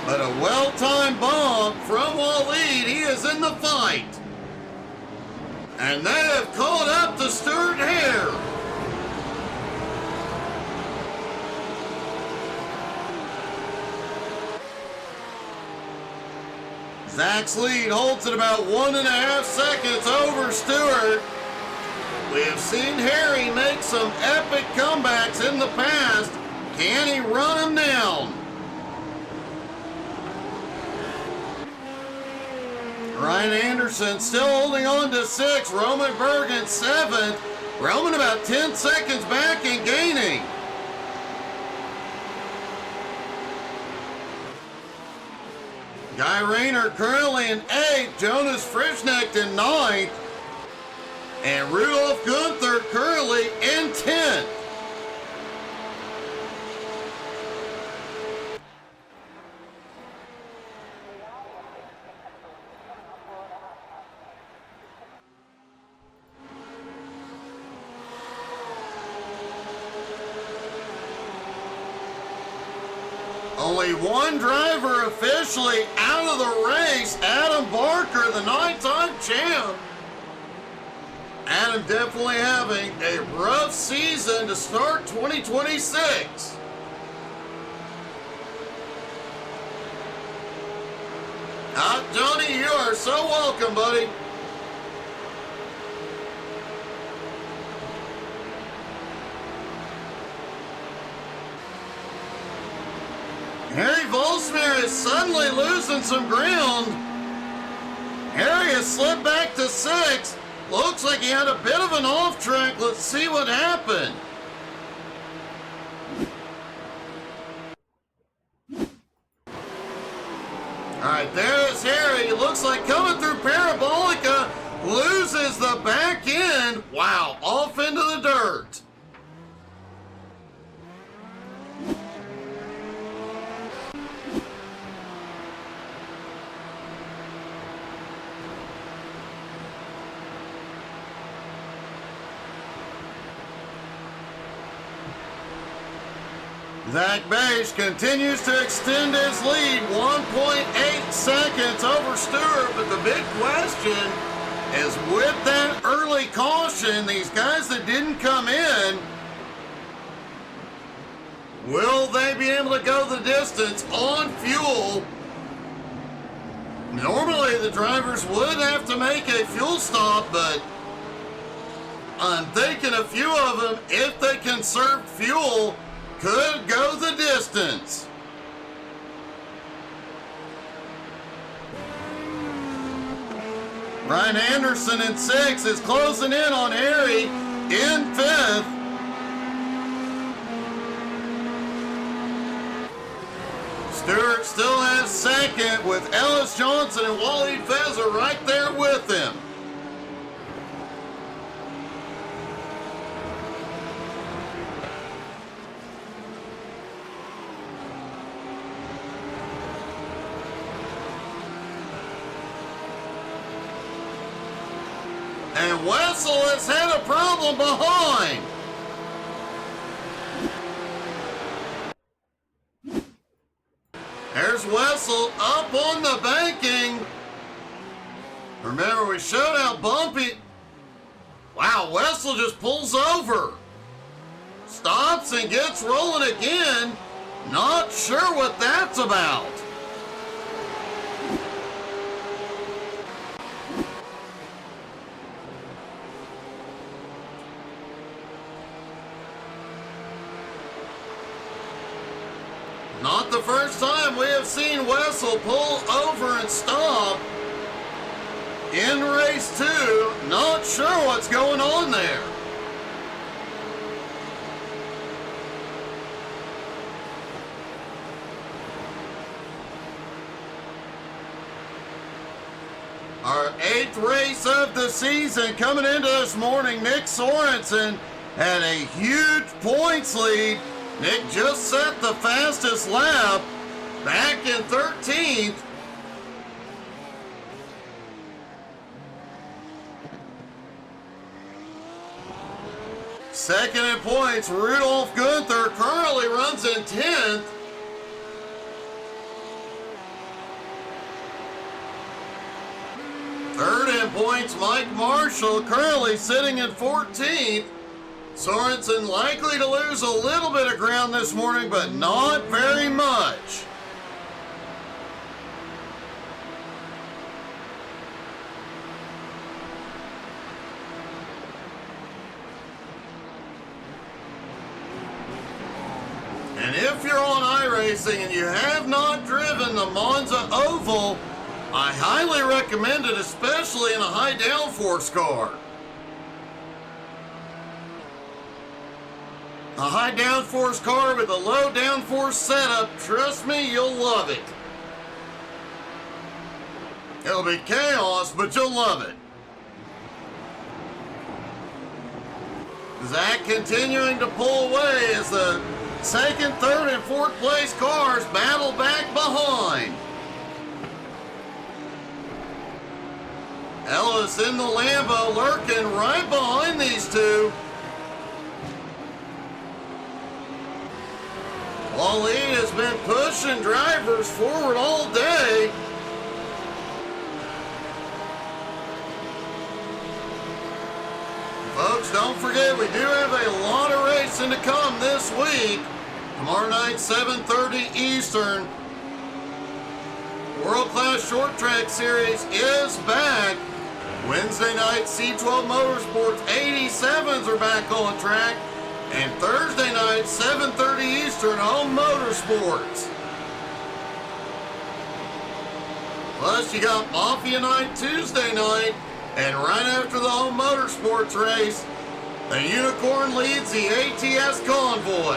But a well-timed bomb from Waleed. He is in the fight. And they have caught up to Stuart Hare. Zach's lead holds at about 1.5 seconds over Stewart. We have seen Harry make some epic comebacks in the past. Can he run him down? Ryan Anderson still holding on to 6. Roman Bergen 7th. Roman about 10 seconds back and gaining. Guy Rayner currently in 8th. Jonas Frischnecht in 9th. And Rudolph Gunther currently in 10th. Only one driver officially out of the race, Adam Barker, the 9-time champ. Adam definitely having a rough season to start 2026. Johnny, you are so welcome, buddy. Harry Volsmir is suddenly losing some ground. Harry has slipped back to 6th. Looks like he had a bit of an off track. Let's see what happened. All right, there's Harry. Looks like coming through Parabolica, loses the back end. Wow, off into the dirt. Zach Beige continues to extend his lead, 1.8 seconds over Stewart, but the big question is with that early caution, these guys that didn't come in, will they be able to go the distance on fuel? Normally the drivers would have to make a fuel stop, but I'm thinking a few of them, if they conserve fuel, could go the distance. Ryan Anderson in 6th is closing in on Harry in 5th. Stewart still has 2nd with Ellis Johnson and Wally Fezzer right there with him. And Wessel has had a problem behind. There's Wessel up on the banking. Remember, we showed how bumpy. Wow, Wessel just pulls over. Stops and gets rolling again. Not sure what that's about. Not the first time we have seen Wessel pull over and stop in race 2. Not sure what's going on there. Our 8th race of the season coming into this morning. Nick Sorensen had a huge points lead. Nick just set the fastest lap back in 13th. Second in points, Rudolph Gunther currently runs in 10th. Third in points, Mike Marshall currently sitting in 14th. Sorensen likely to lose a little bit of ground this morning, but not very much. And if you're on iRacing and you have not driven the Monza Oval, I highly recommend it, especially in a high downforce car. A high downforce car with a low downforce setup, trust me, you'll love it. It'll be chaos, but you'll love it. Zach continuing to pull away as the second, third, and fourth place cars battle back behind. Ellis in the Lambo lurking right behind these two. Wally has been pushing drivers forward all day. Folks, don't forget we do have a lot of racing to come this week. Tomorrow night, 7:30 Eastern. World Class Short Track Series is back. Wednesday night, C12 Motorsports 87s are back on track. And Thursday night, 7:30 Eastern, Home Motorsports. Plus, you got Mafia Night Tuesday night, and right after the home motorsports race, the Unicorn leads the ATS convoy.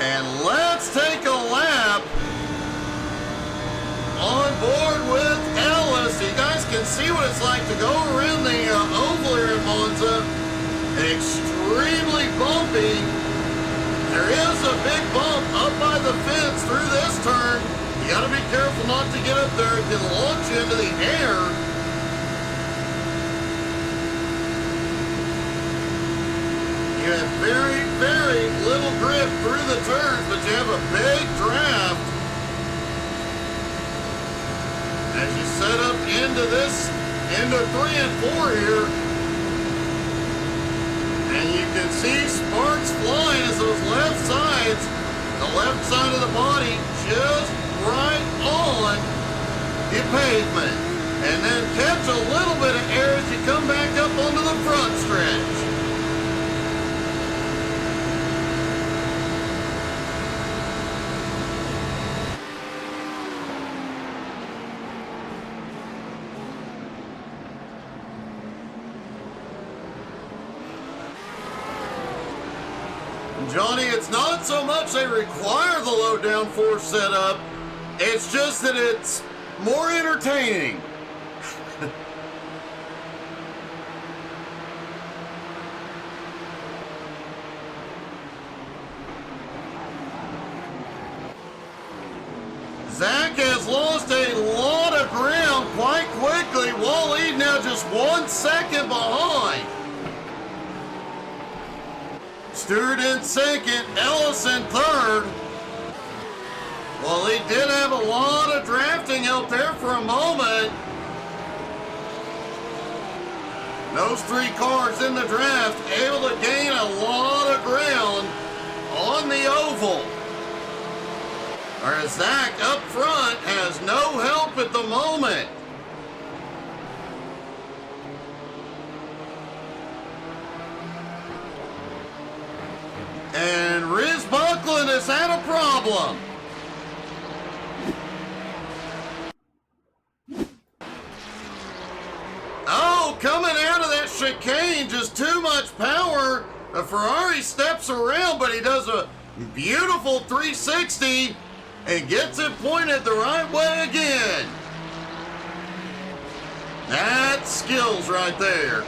And let's take a lap on board with Ellis. You guys can see what it's like to go around the oval here in Monza. Extremely bumpy. There is a big bump up by the fence through this turn. You gotta be careful not to get up there. It can launch you into the air. You have very, very little grip through the turns, but you have a big draft as you set up into 3 and 4 here. And you can see sparks flying as those left sides, the left side of the body just right on the pavement. And then catch a little bit of air as you come back up onto the front stretch. Johnny, it's not so much they require the low downforce setup, it's just that it's more entertaining. Zach has lost a lot of ground quite quickly. Wally now just 1 second behind. Stewart in second, Ellis in third. Well, he did have a lot of drafting out there for a moment. Those 3 cars in the draft able to gain a lot of ground on the oval. Whereas Zach up front has no help at the moment. And Riz Buckland has had a problem. Oh, coming out of that chicane, just too much power. The Ferrari steps around, but he does a beautiful 360 and gets it pointed the right way again. That's skills right there.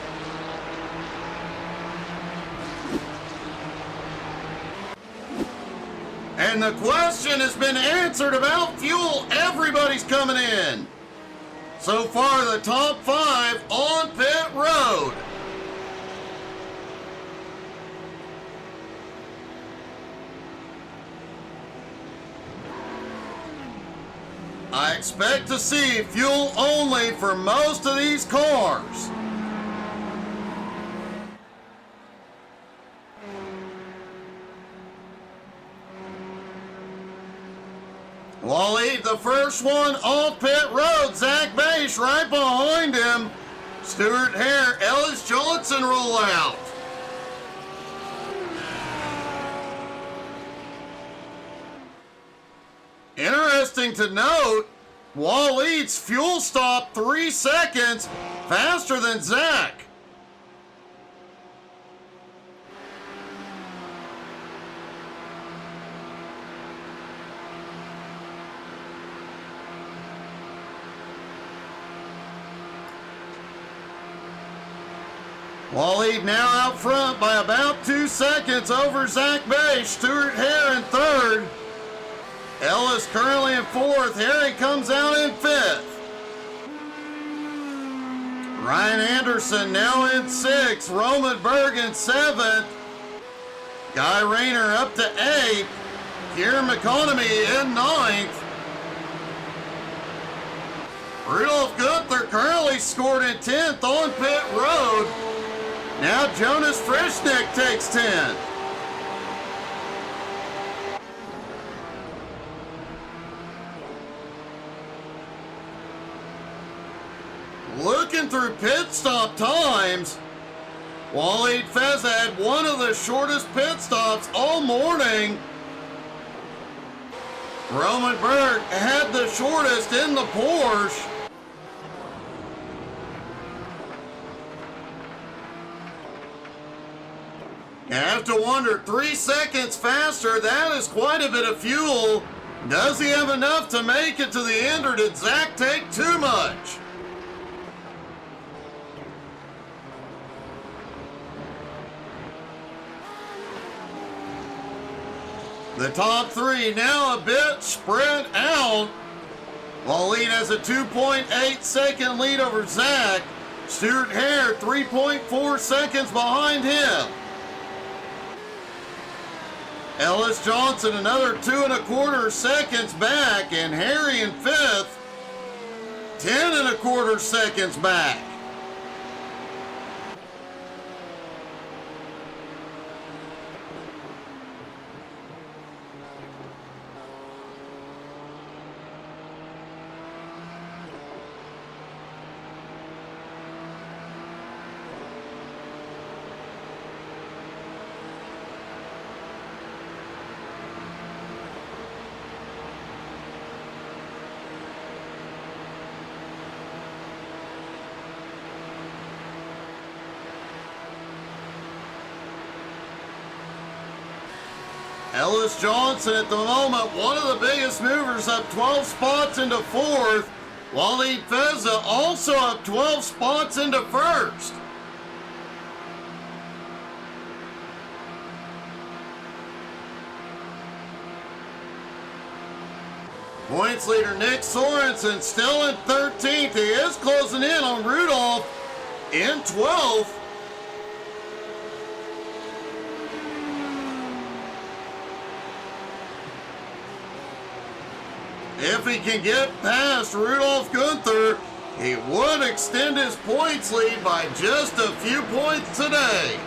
And the question has been answered about fuel. Everybody's coming in. So far, the top 5 on pit road. I expect to see fuel only for most of these cars. Wally, the first one off pit road. Zach Bache right behind him. Stuart Hare, Ellis Johnson roll out. Interesting to note, Walid's fuel stop 3 seconds faster than Zach. Wally now out front by about 2 seconds over Zach Bache. Stuart Hare in third. Ellis currently in fourth. Harry comes out in fifth. Ryan Anderson now in sixth. Roman Berg in seventh. Guy Rayner up to eighth. Kieran McConomy in ninth. Rudolph Gunther currently scored in 10th on pit road. Now Jonas Frischnick takes 10. Looking through pit stop times, Waleed Feza had one of the shortest pit stops all morning. Roman Berg had the shortest in the Porsche. You have to wonder, 3 seconds faster, that is quite a bit of fuel. Does he have enough to make it to the end, or did Zach take too much? The top three now a bit spread out. Waleed has a 2.8 second lead over Zach. Stuart Hare 3.4 seconds behind him. Ellis Johnson another 2.25 seconds back, and Harry in fifth, 10.25 seconds back. Ellis Johnson at the moment, one of the biggest movers, up 12 spots into fourth. Waleed Feza also up 12 spots into first. Points leader Nick Sorensen still in 13th. He is closing in on Rudolph in 12th. If he can get past Rudolph Gunther, he would extend his points lead by just a few points today.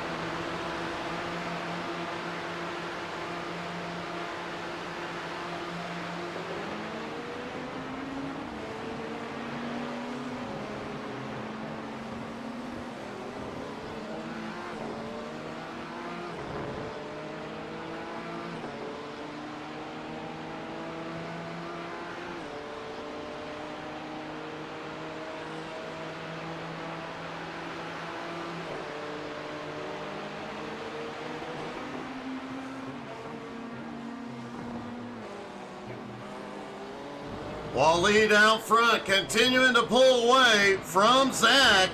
Waleed out front, continuing to pull away from Zach.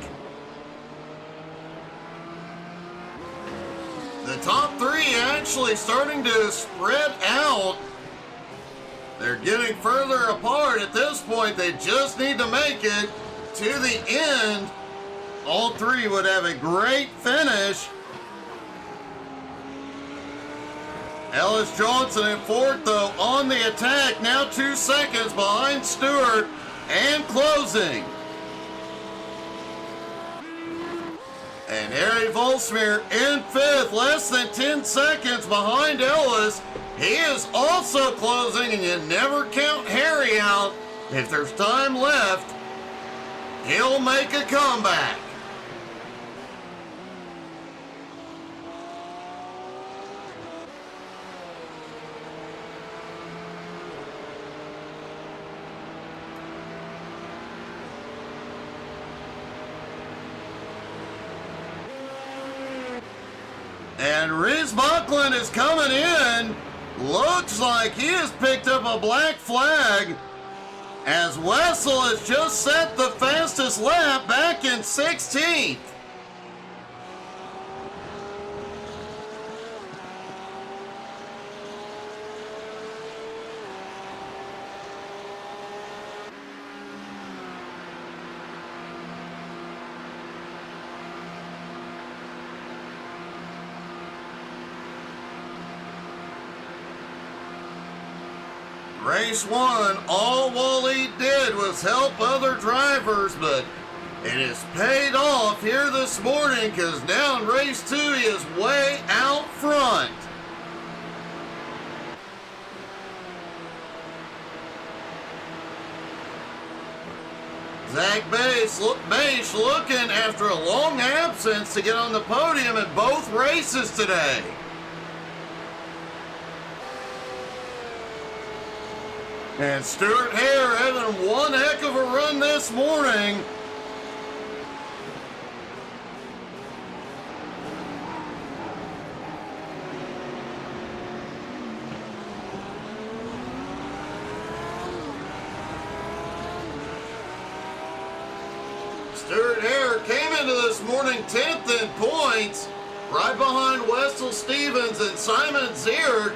The top three actually starting to spread out. They're getting further apart at this point. They just need to make it to the end. All three would have a great finish. Ellis Johnson in fourth, though, on the attack. Now 2 seconds behind Stewart and closing. And Harry Volsmir in fifth, less than 10 seconds behind Ellis. He is also closing, and you never count Harry out. If there's time left, he'll make a comeback. And Reese Buckland is coming in. Looks like he has picked up a black flag, as Wessel has just set the fastest lap back in 16th. Race one, all Waleed did was help other drivers, but it has paid off here this morning, because now in race two, he is way out front. Zach Bache looking after a long absence to get on the podium in both races today. And Stuart Hare having one heck of a run this morning. Stuart Hare came into this morning 10th in points, right behind Wessel Stevens and Simon Zierk.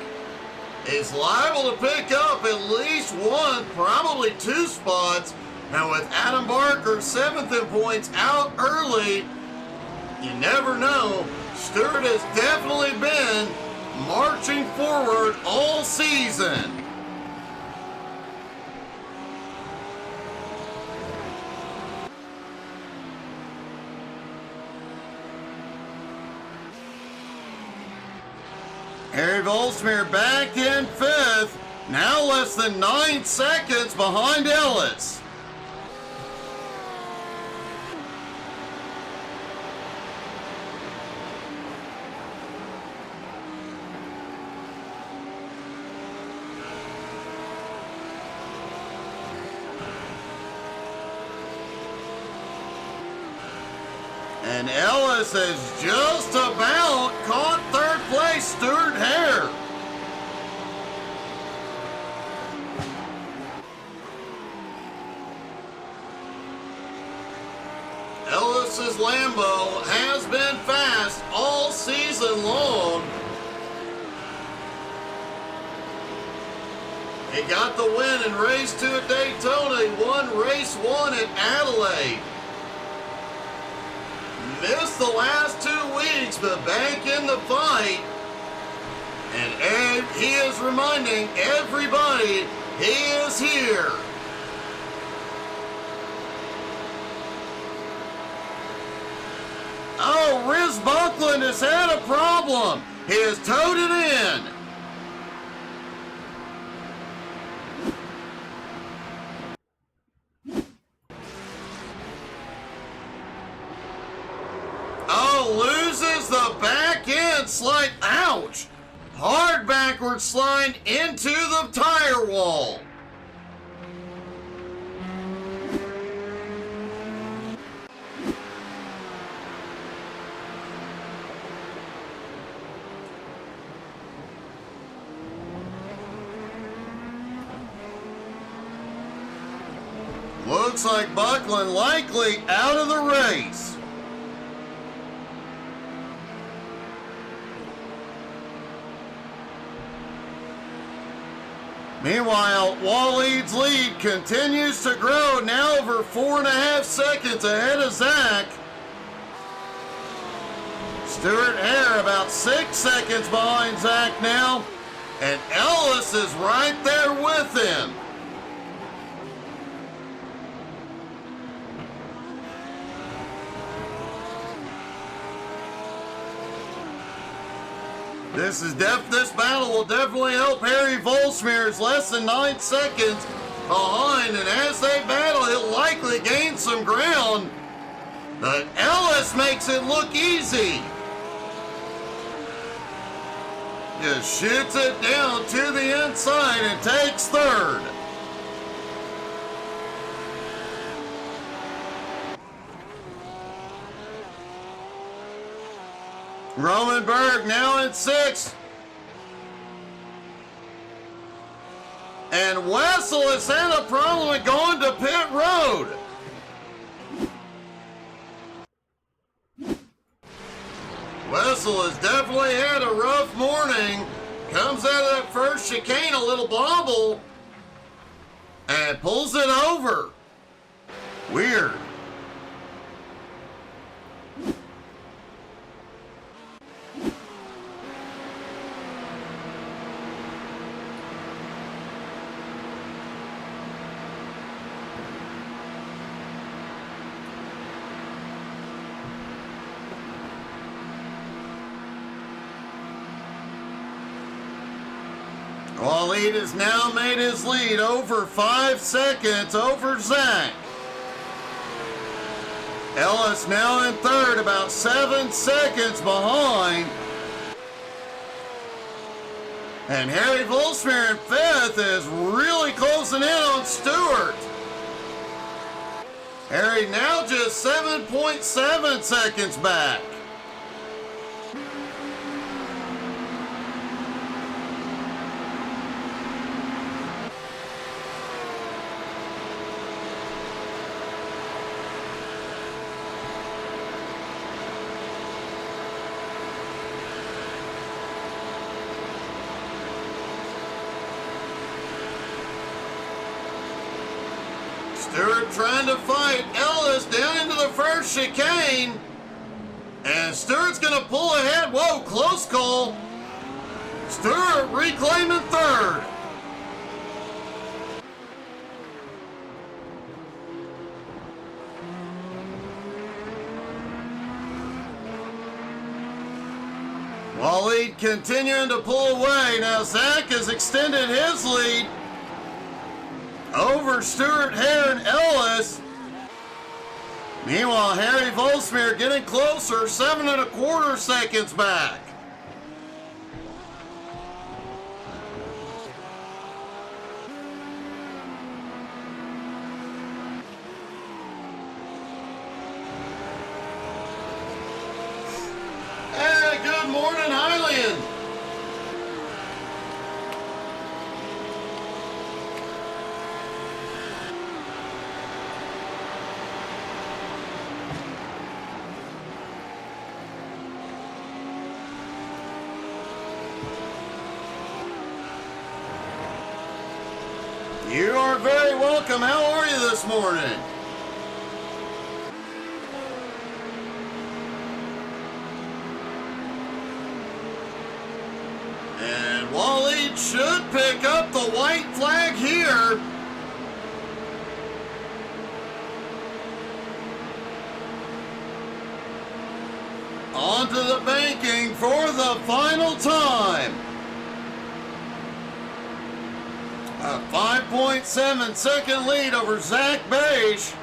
Is liable to pick up at least one, probably two spots. And with Adam Barker 7th in points out early, you never know. Stewart has definitely been marching forward all season. Harry Volsmere back in 5th, now less than 9 seconds behind Ellis. And Ellis has just about caught 3rd place Stuart Hare. Ellis's Lambo has been fast all season long. He got the win in race 2 at Daytona. He won race 1 at Adelaide. Missed the last 2 weeks, but back in the fight. And he is reminding everybody he is here. Oh, Riz Buckland has had a problem. He has towed it in. Loses the back end slide. Ouch! Hard backward slide into the tire wall. Looks like Buckland likely out of the race. Meanwhile, Waleed's lead continues to grow, now over 4.5 seconds ahead of Zach. Stuart Hare about 6 seconds behind Zach now, and Ellis is right there with him. This battle will definitely help Harry Volsmere. Is less than 9 seconds behind, and as they battle, he'll likely gain some ground. But Ellis makes it look easy. Just shoots it down to the inside and takes 3rd. Roman Berg now in 6th. And Wessel has had a problem with going to pit road. Wessel has definitely had a rough morning. Comes out of that first chicane, a little bobble, and pulls it over. Weird. Waleed has now made his lead over 5 seconds over Zach. Ellis now in third, about 7 seconds behind. And Harry Volsmere in fifth is really closing in on Stewart. Harry now just 7.7 seconds back. Stewart trying to fight Ellis down into the first chicane. And Stewart's going to pull ahead. Whoa, close call. Stewart reclaiming third. Waleed continuing to pull away. Now Zach has extended his lead over Stewart, Hare, and Ellis. Meanwhile, Harry Volsmere getting closer, 7.25 seconds back. Hey, good morning, Highland. You are very welcome. How are you this morning? And Waleed should pick up the white flag here. Onto the banking for the final time. A 5.7 second lead over Zach Beige.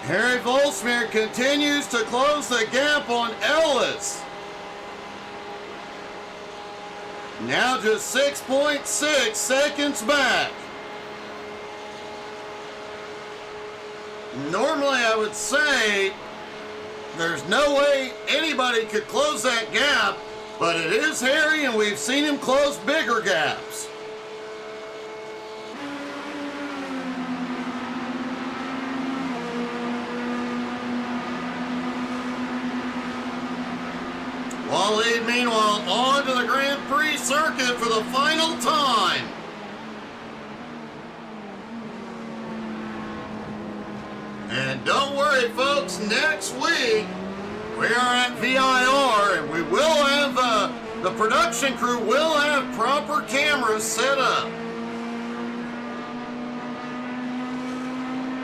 Harry Volsmere continues to close the gap on Ellis. Now just 6.6 seconds back. Normally I would say there's no way anybody could close that gap, but it is Harry, and we've seen him close bigger gaps. Waleed, meanwhile, on to the Grand Prix circuit for the final time. And don't worry, folks, next week we are at VIR, and we will have, the production crew will have proper cameras set up.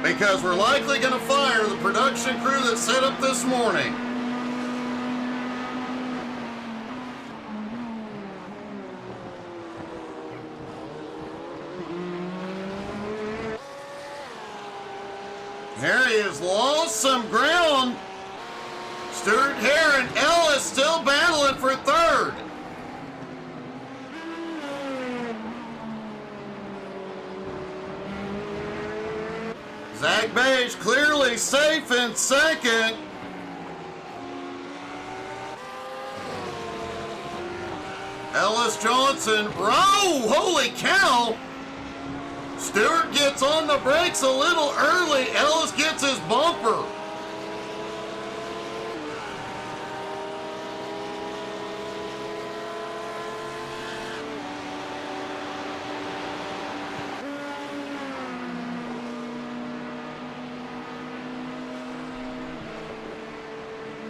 Because we're likely going to fire the production crew that set up this morning. Harry has lost some ground. Stewart, Hare, and Ellis still battling for third. Zach Beige clearly safe in second. Ellis Johnson, holy cow! Stewart gets on the brakes a little early. Ellis gets his bumper.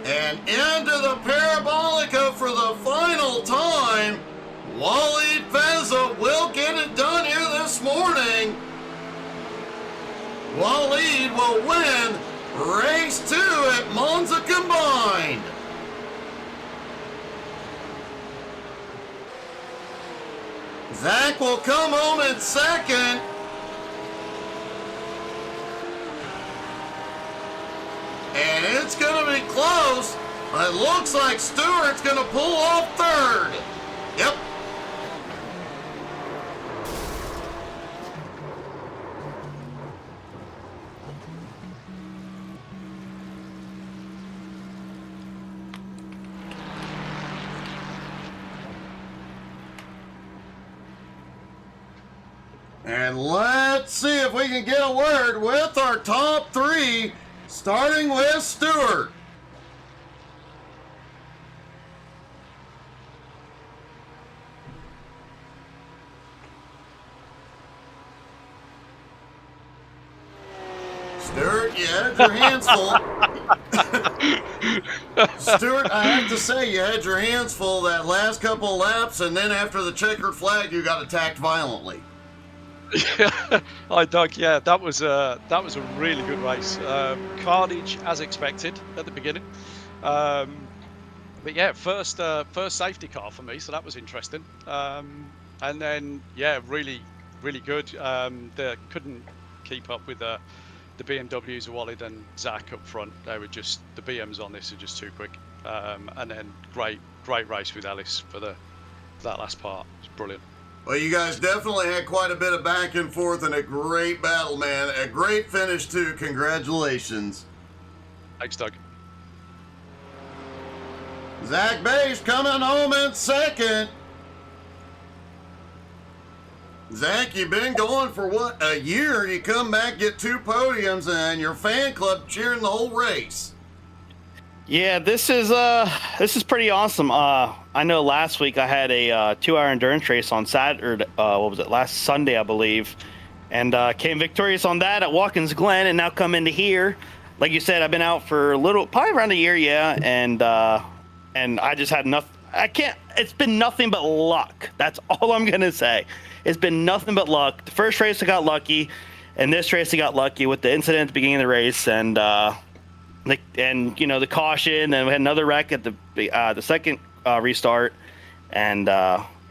And into the Parabolica for the final time. Waleed Feza will get it done here this morning. Waleed will win race 2 at Monza Combined. Zach will come home in second. And it's going to be close. But it looks like Stewart's going to pull off third. Yep. And let's see if we can get a word with our top three, starting with Stewart. Stewart, you had your hands full. Stewart, I have to say, you had your hands full that last couple of laps, and then after the checkered flag, you got attacked violently. Hi, Doug. Yeah, that was a really good race. Carnage as expected at the beginning, but yeah, first safety car for me, so that was interesting. And then yeah, really good. They couldn't keep up with the BMWs, Walid and Zach up front. They were just, the BMs on this are just too quick. And then great race with Ellis for that last part. It's brilliant. Well, you guys definitely had quite a bit of back and forth and a great battle, man. A great finish, too. Congratulations. Thanks, Doug. Zach Bayes coming home in second. Zach, you've been going for what, a year? You come back, get 2 podiums, and your fan club cheering the whole race. Yeah, this is pretty awesome. I know last week I had a 2-hour endurance race on Saturday. What was it? Last Sunday, I believe, and came victorious on that at Watkins Glen, and now come into here. Like you said, I've been out for probably around a year, yeah, and I just had enough. It's been nothing but luck. That's all I'm gonna say. It's been nothing but luck. The first race I got lucky, and this race I got lucky with the incident at the beginning of the race, and you know, the caution, and we had another wreck at the second restart, and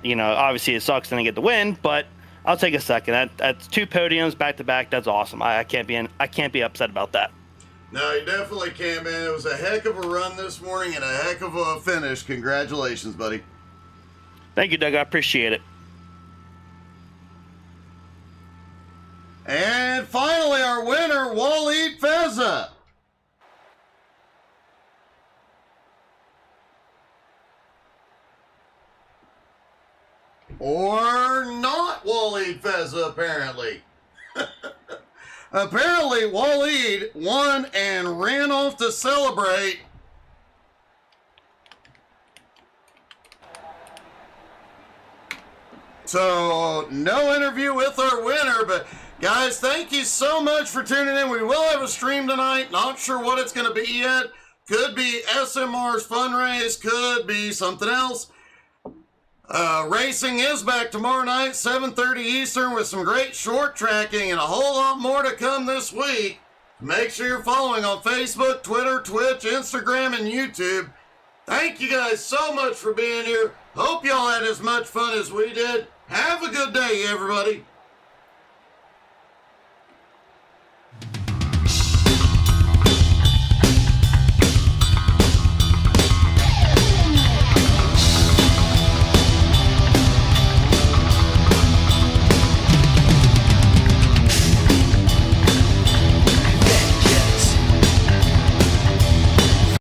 you know, obviously it sucks didn't get the win, but I'll take a second. That's 2 podiums back to back. That's awesome. I can't be upset about that. No, you definitely can't, man. It was a heck of a run this morning and a heck of a finish. Congratulations, buddy. Thank you, Doug. I appreciate it. And finally, our winner, Waleed Feza. Or not Waleed Feza, apparently. Apparently, Waleed won and ran off to celebrate. So, no interview with our winner, but guys, thank you so much for tuning in. We will have a stream tonight. Not sure what it's going to be yet. Could be SMR's fundraise, could be something else. Racing is back tomorrow night, 7:30 Eastern, with some great short tracking and a whole lot more to come this week. Make sure you're following on Facebook, Twitter, Twitch, Instagram, and YouTube. Thank you guys so much for being here. Hope y'all had as much fun as we did. Have a good day, everybody.